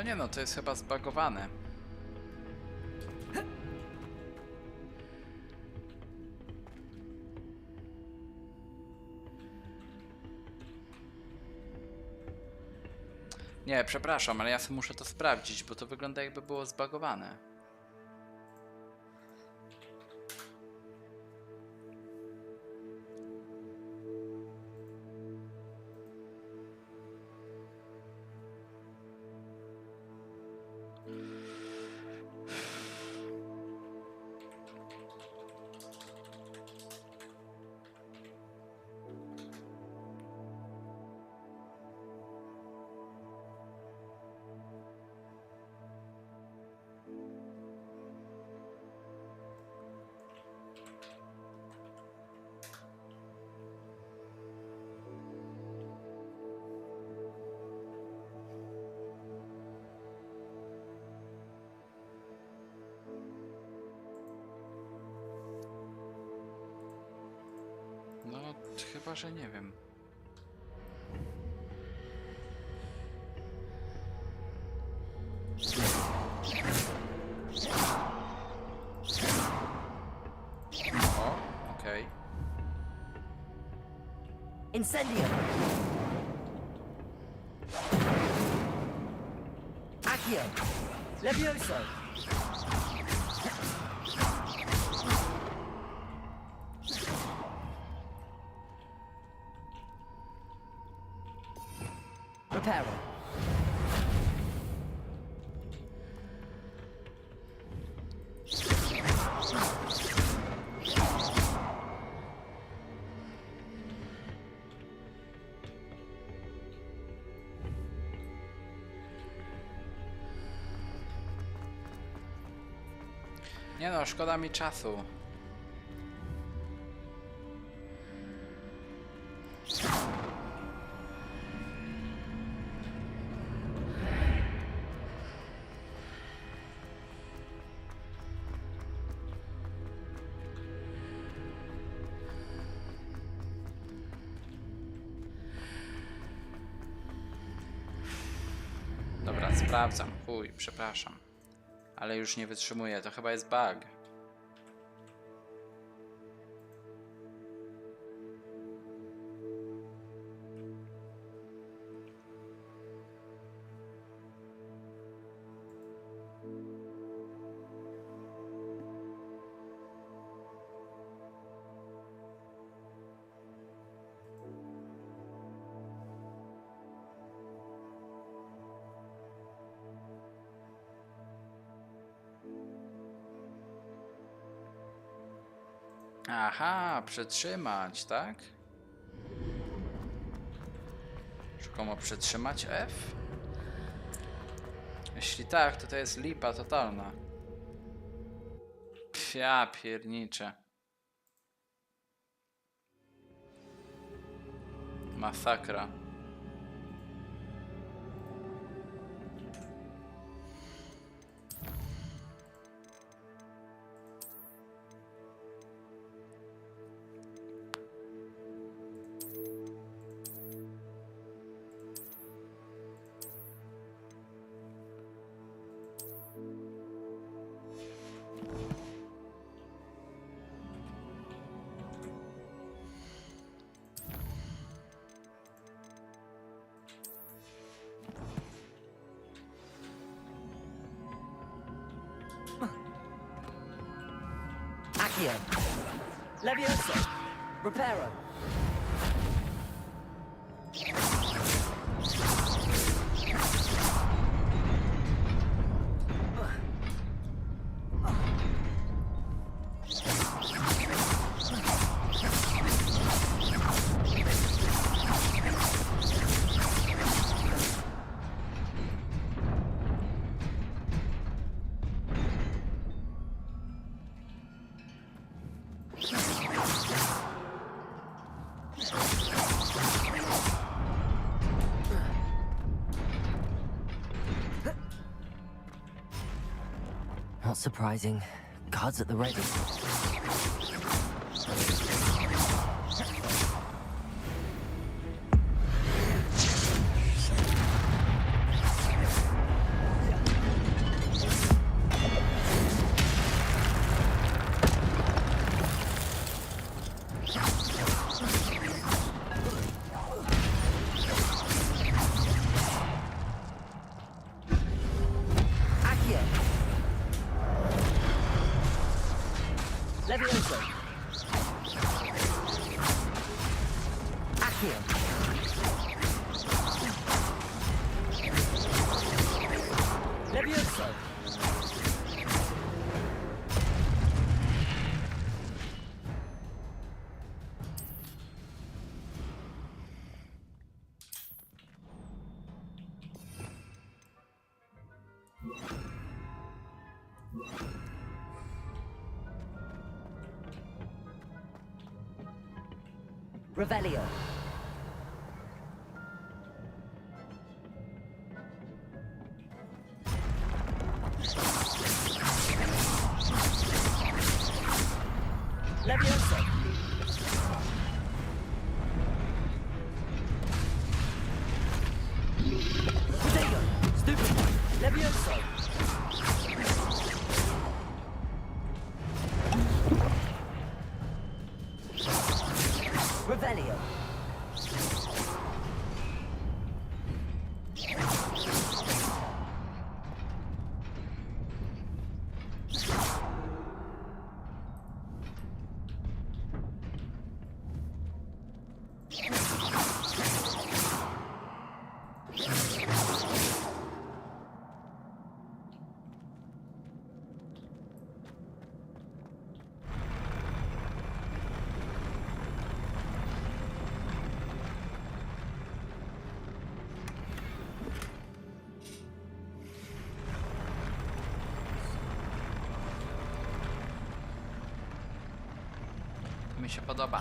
[SPEAKER 1] No nie no, to jest chyba zbagowane. Nie, przepraszam, ale ja sobie muszę to sprawdzić, bo to wygląda jakby było zbagowane. No, chyba, że nie wiem. O, okej.
[SPEAKER 6] Incendio! Accio! Levioso! Reparo!
[SPEAKER 1] Nie no, szkoda mi czasu. Dobra, sprawdzam. Chuj, przepraszam. Ale już nie wytrzymuję, to chyba jest bug. Aha, przytrzymać, tak? Szukam przytrzymać F? Jeśli tak, to jest lipa totalna. Ja pierniczę. Masakra.
[SPEAKER 6] Accio! Levioso! Reparo! Not surprising. Guards at the ready. Levioso. Accio. Levioso. Revelio. Levioso. Potato. Stupid. Levioso. Revelio.
[SPEAKER 1] Mi się podoba.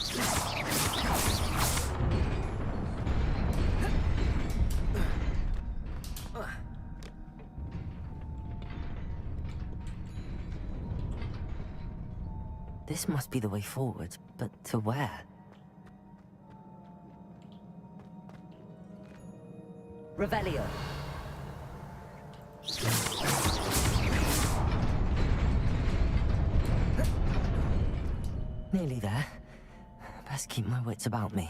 [SPEAKER 6] This must be the way forward, but to where? Revelio. Nearly there. Best keep my wits about me.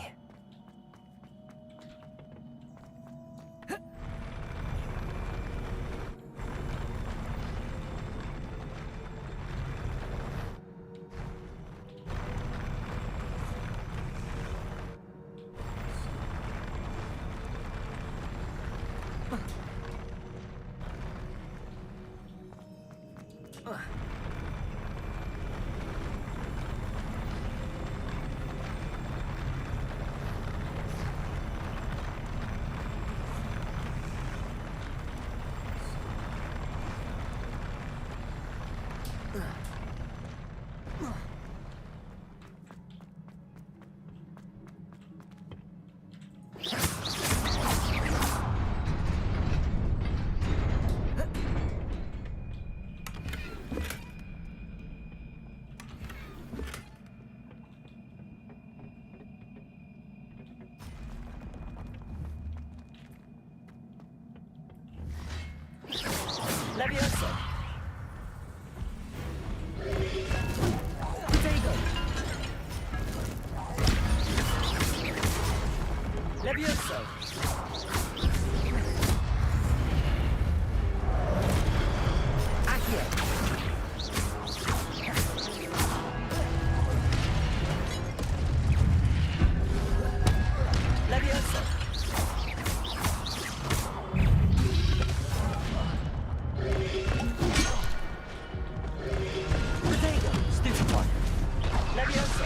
[SPEAKER 6] Levioso. Potato. Levioso. Accio. Levioso. Potato. Stupid one. Levioso.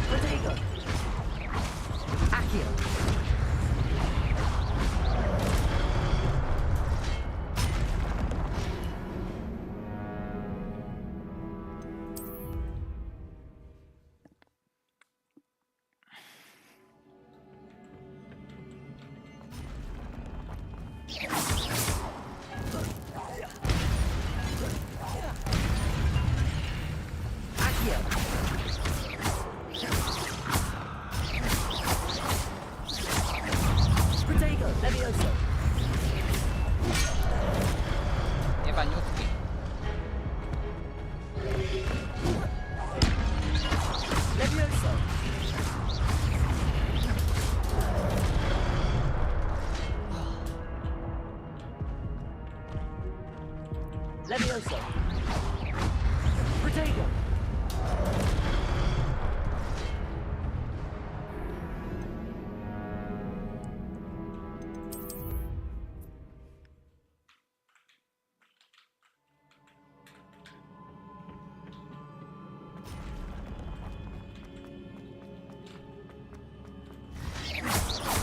[SPEAKER 6] Potato. Accio. Accio. Protego. Levioso.
[SPEAKER 1] Niebaniutki.
[SPEAKER 6] Levioso. Levioso. Protego.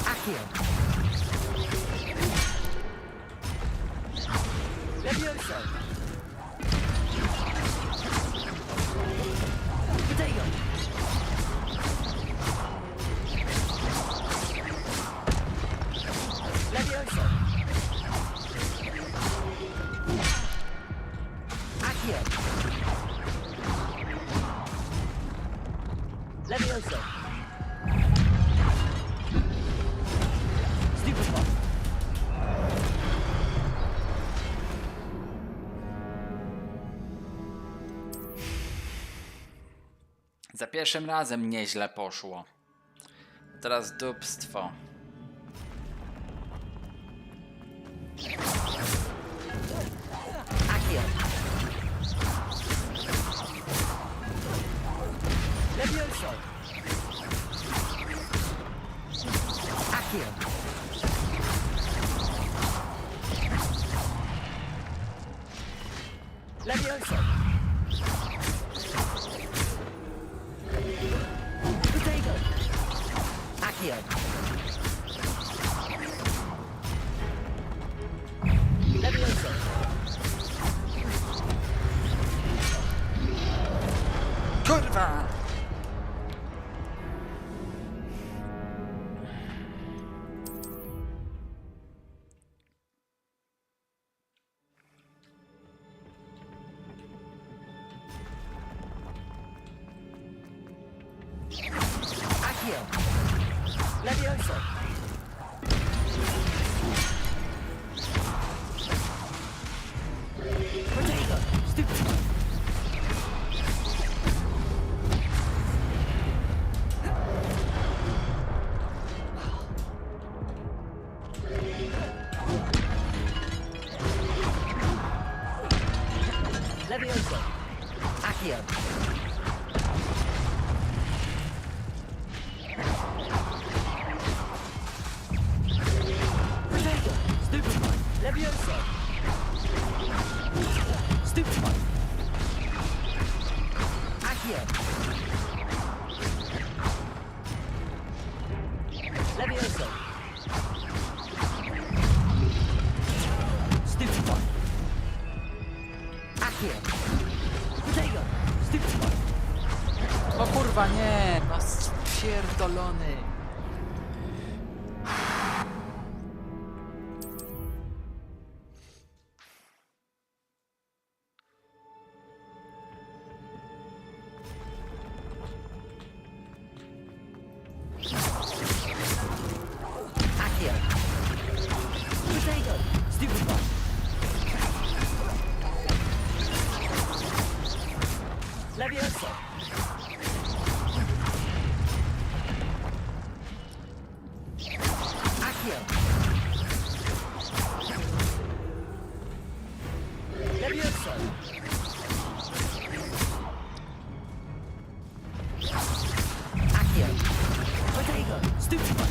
[SPEAKER 6] Accio. Levioso. Protego. Levioso. Accio. Levioso. Stupefy.
[SPEAKER 1] Za pierwszym razem nieźle poszło. Teraz dupstwo.
[SPEAKER 6] Accio. Levioso. Accio. Levioso. Protego. Accio. Levioso.
[SPEAKER 1] Kurwa!
[SPEAKER 6] Accio. Levioso. Protego. Stupefy. Levioso. Accio. Protego. Stupefy. Levioso. Stupefy. Accio. Levioso. Stupefy. Accio. Protego. Stupefy.
[SPEAKER 1] O kurwa nie! No spierdolony.
[SPEAKER 6] Accio. Protego. Stupefy. Levioso. Accio. Levioso. Accio. Protego. Stupefy.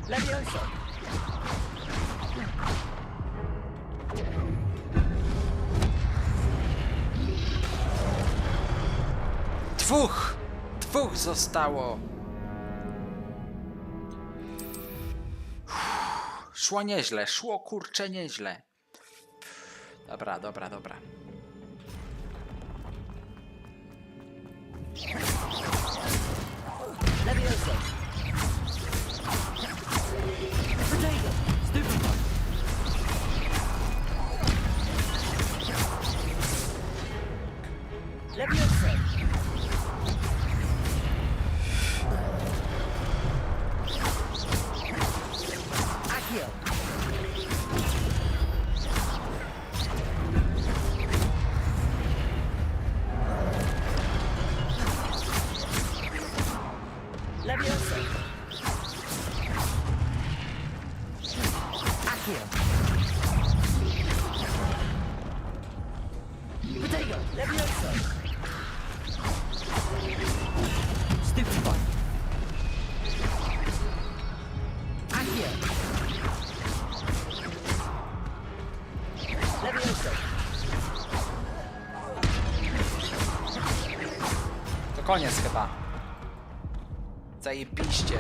[SPEAKER 6] Levioso.
[SPEAKER 1] Dwóch zostało. Szło nieźle, szło kurcze nieźle. Dobra.
[SPEAKER 6] Levioso. Protego. Stupefy. Accio. Potato, Levioso. Stupefy. Accio. Levioso.
[SPEAKER 1] To koniec chyba. Zajebiście.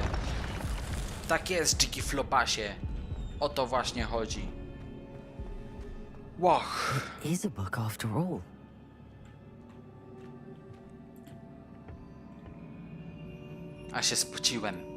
[SPEAKER 1] Tak jest, dziki flopasie. O to właśnie chodzi. Wow.
[SPEAKER 6] It is a book after all.
[SPEAKER 1] A się spociłem.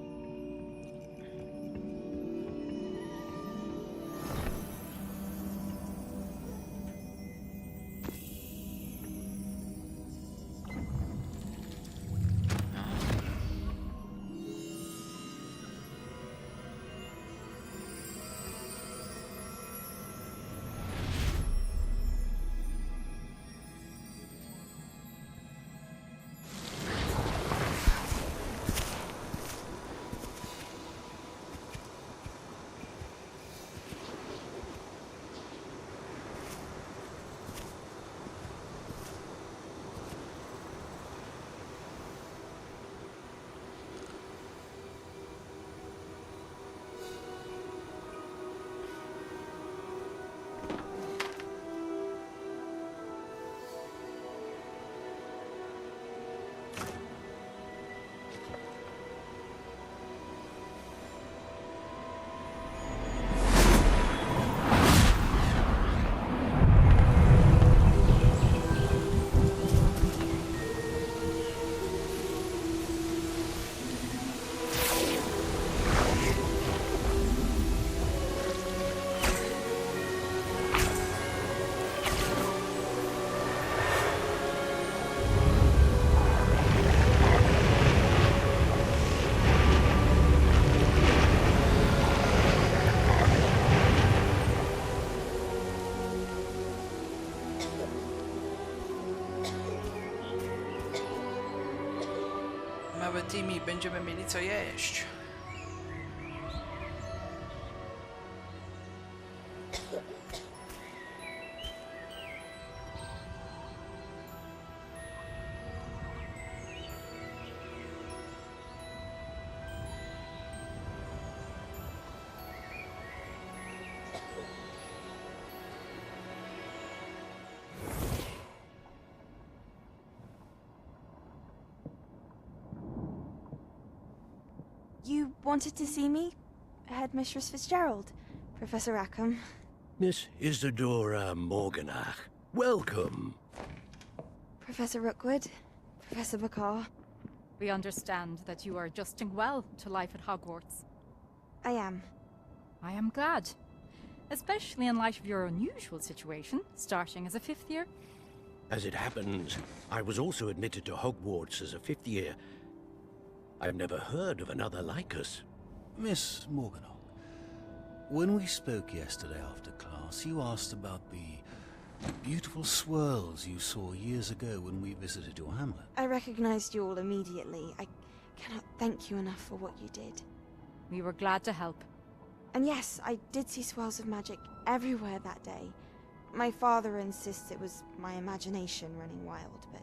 [SPEAKER 1] Mały Timmy, będziemy mieli co jeść.
[SPEAKER 15] You wanted to see me? Headmistress Fitzgerald, Professor Rackham.
[SPEAKER 16] Miss Isadora Morganach, welcome.
[SPEAKER 15] Professor Rookwood, Professor Bakar.
[SPEAKER 17] We understand that you are adjusting well to life at Hogwarts.
[SPEAKER 15] I am.
[SPEAKER 17] I am glad. Especially in light of your unusual situation, starting as a 5th year.
[SPEAKER 16] As it happens, I was also admitted to Hogwarts as a 5th year. I've never heard of another like us.
[SPEAKER 18] Miss Morganach, when we spoke yesterday after class, you asked about the beautiful swirls you saw years ago when we visited your hamlet.
[SPEAKER 15] I recognized you all immediately. I cannot thank you enough for what you did.
[SPEAKER 17] We were glad to help.
[SPEAKER 15] And yes, I did see swirls of magic everywhere that day. My father insists it was my imagination running wild, but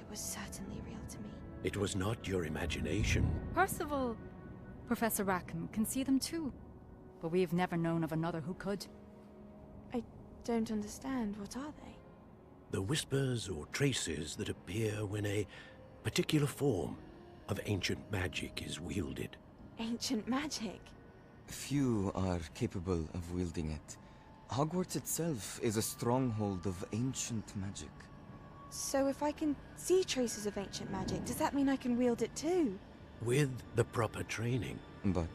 [SPEAKER 15] it was certainly real to me.
[SPEAKER 16] It was not your imagination.
[SPEAKER 17] Percival, Professor Rackham can see them too. But we have never known of another who could.
[SPEAKER 15] I don't understand. What are they?
[SPEAKER 16] The whispers or traces that appear when a particular form of ancient magic is wielded.
[SPEAKER 15] Ancient magic?
[SPEAKER 19] Few are capable of wielding it. Hogwarts itself is a stronghold of ancient magic.
[SPEAKER 15] So if I can see traces of ancient magic, does that mean I can wield it too?
[SPEAKER 16] With the proper training.
[SPEAKER 19] But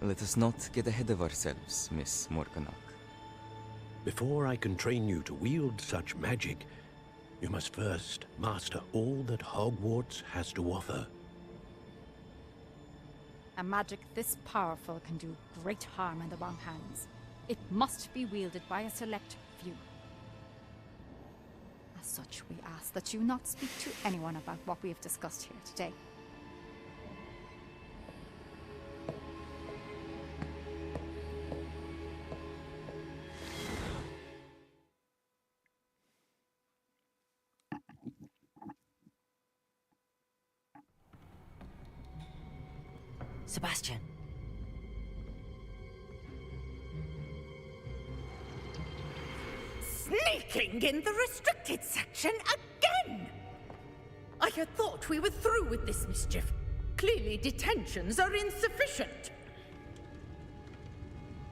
[SPEAKER 19] let us not get ahead of ourselves, Miss Morganach.
[SPEAKER 16] Before I can train you to wield such magic, you must first master all that Hogwarts has to offer.
[SPEAKER 17] A magic this powerful can do great harm in the wrong hands. It must be wielded by a select few. As such, we ask that you not speak to anyone about what we have discussed here today.
[SPEAKER 6] Sebastian.
[SPEAKER 5] Sneaking in the restricted section again! I had thought we were through with this mischief. Clearly detentions are insufficient.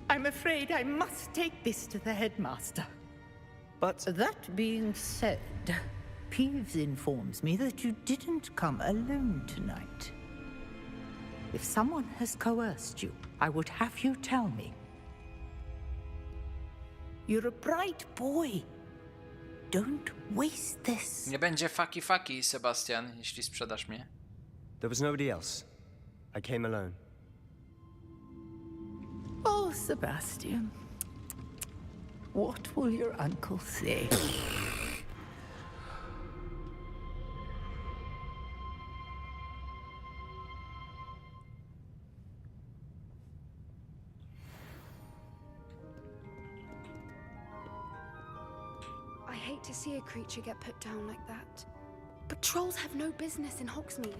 [SPEAKER 5] I'm afraid I must take this to the headmaster.
[SPEAKER 13] But
[SPEAKER 4] that being said, Peeves informs me that you didn't come alone tonight. If someone has coerced you, I would have you tell me. You're a bright boy. Don't waste this.
[SPEAKER 1] Nie będzie faki, Sebastian, jeśli sprzedasz mnie.
[SPEAKER 13] there was nobody else. I came alone.
[SPEAKER 4] Oh, Sebastian. What will your uncle say?
[SPEAKER 20] I hate to see a creature get put down like that. But trolls have no business in Hogsmeade.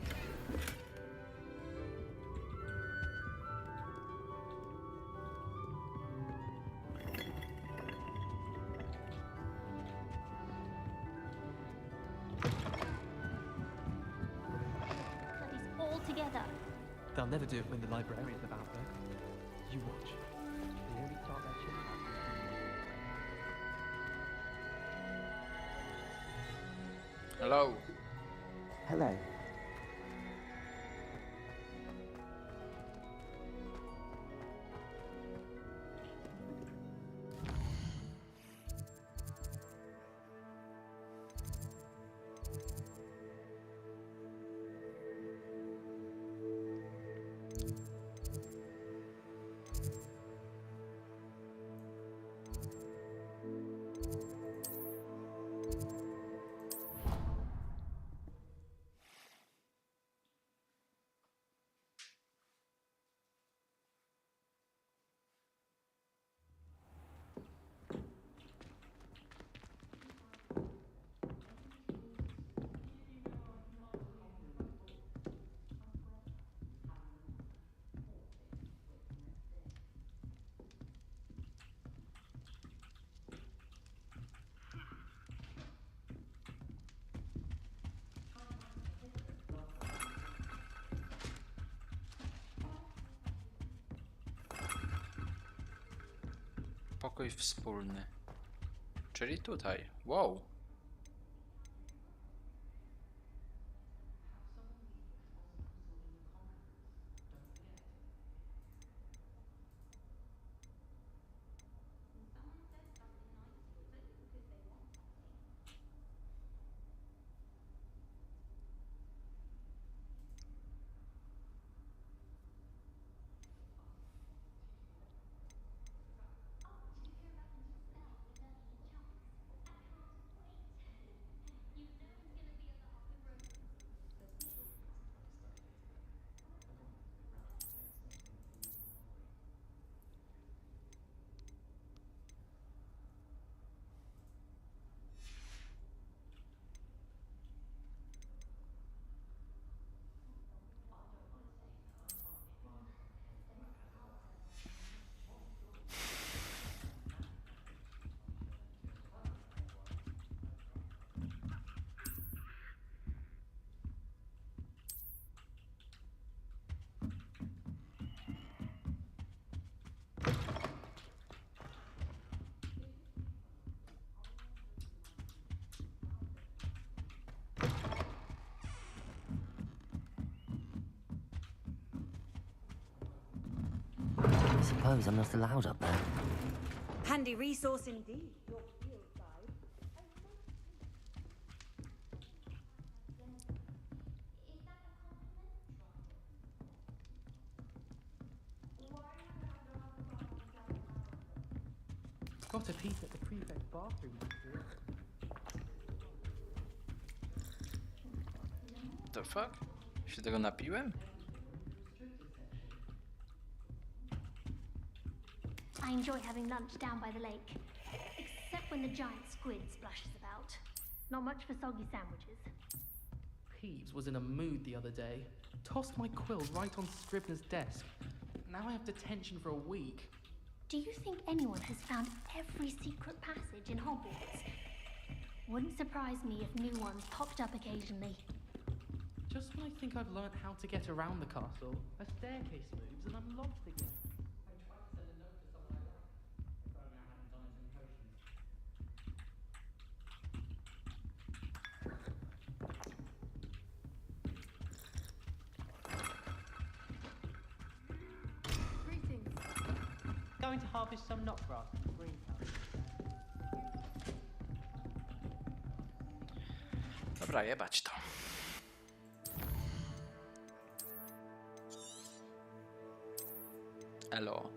[SPEAKER 21] Studies all together.
[SPEAKER 2] They'll never do it when the librarian's about, though. You watch. They only start their chit chat.
[SPEAKER 1] Hello.
[SPEAKER 9] Hello.
[SPEAKER 1] Pokój wspólny. Czyli tutaj. Wow.
[SPEAKER 6] I suppose I'm not allowed up there.
[SPEAKER 12] Handy resource indeed, your field guide.
[SPEAKER 2] Got a peek at the prefect's bathroom.
[SPEAKER 1] The fuck? Się tego napiłem?
[SPEAKER 21] I enjoy having lunch down by the lake. Except when the giant squid splashes about. Not much for soggy sandwiches.
[SPEAKER 2] Peeves was in a mood the other day. Tossed my quill right on Scribner's desk. Now I have detention for a week.
[SPEAKER 21] Do you think anyone has found every secret passage in Hogwarts? Wouldn't surprise me if new ones popped up occasionally.
[SPEAKER 2] Just when I think I've learned how to get around the castle, a staircase moves and I'm lost again. I tried to send a note to someone I like. If only I hadn't done it in potions.
[SPEAKER 7] Greetings. Going to harvest some knotgrass in the greenhouse.
[SPEAKER 1] Dobra, jebać to. Elo.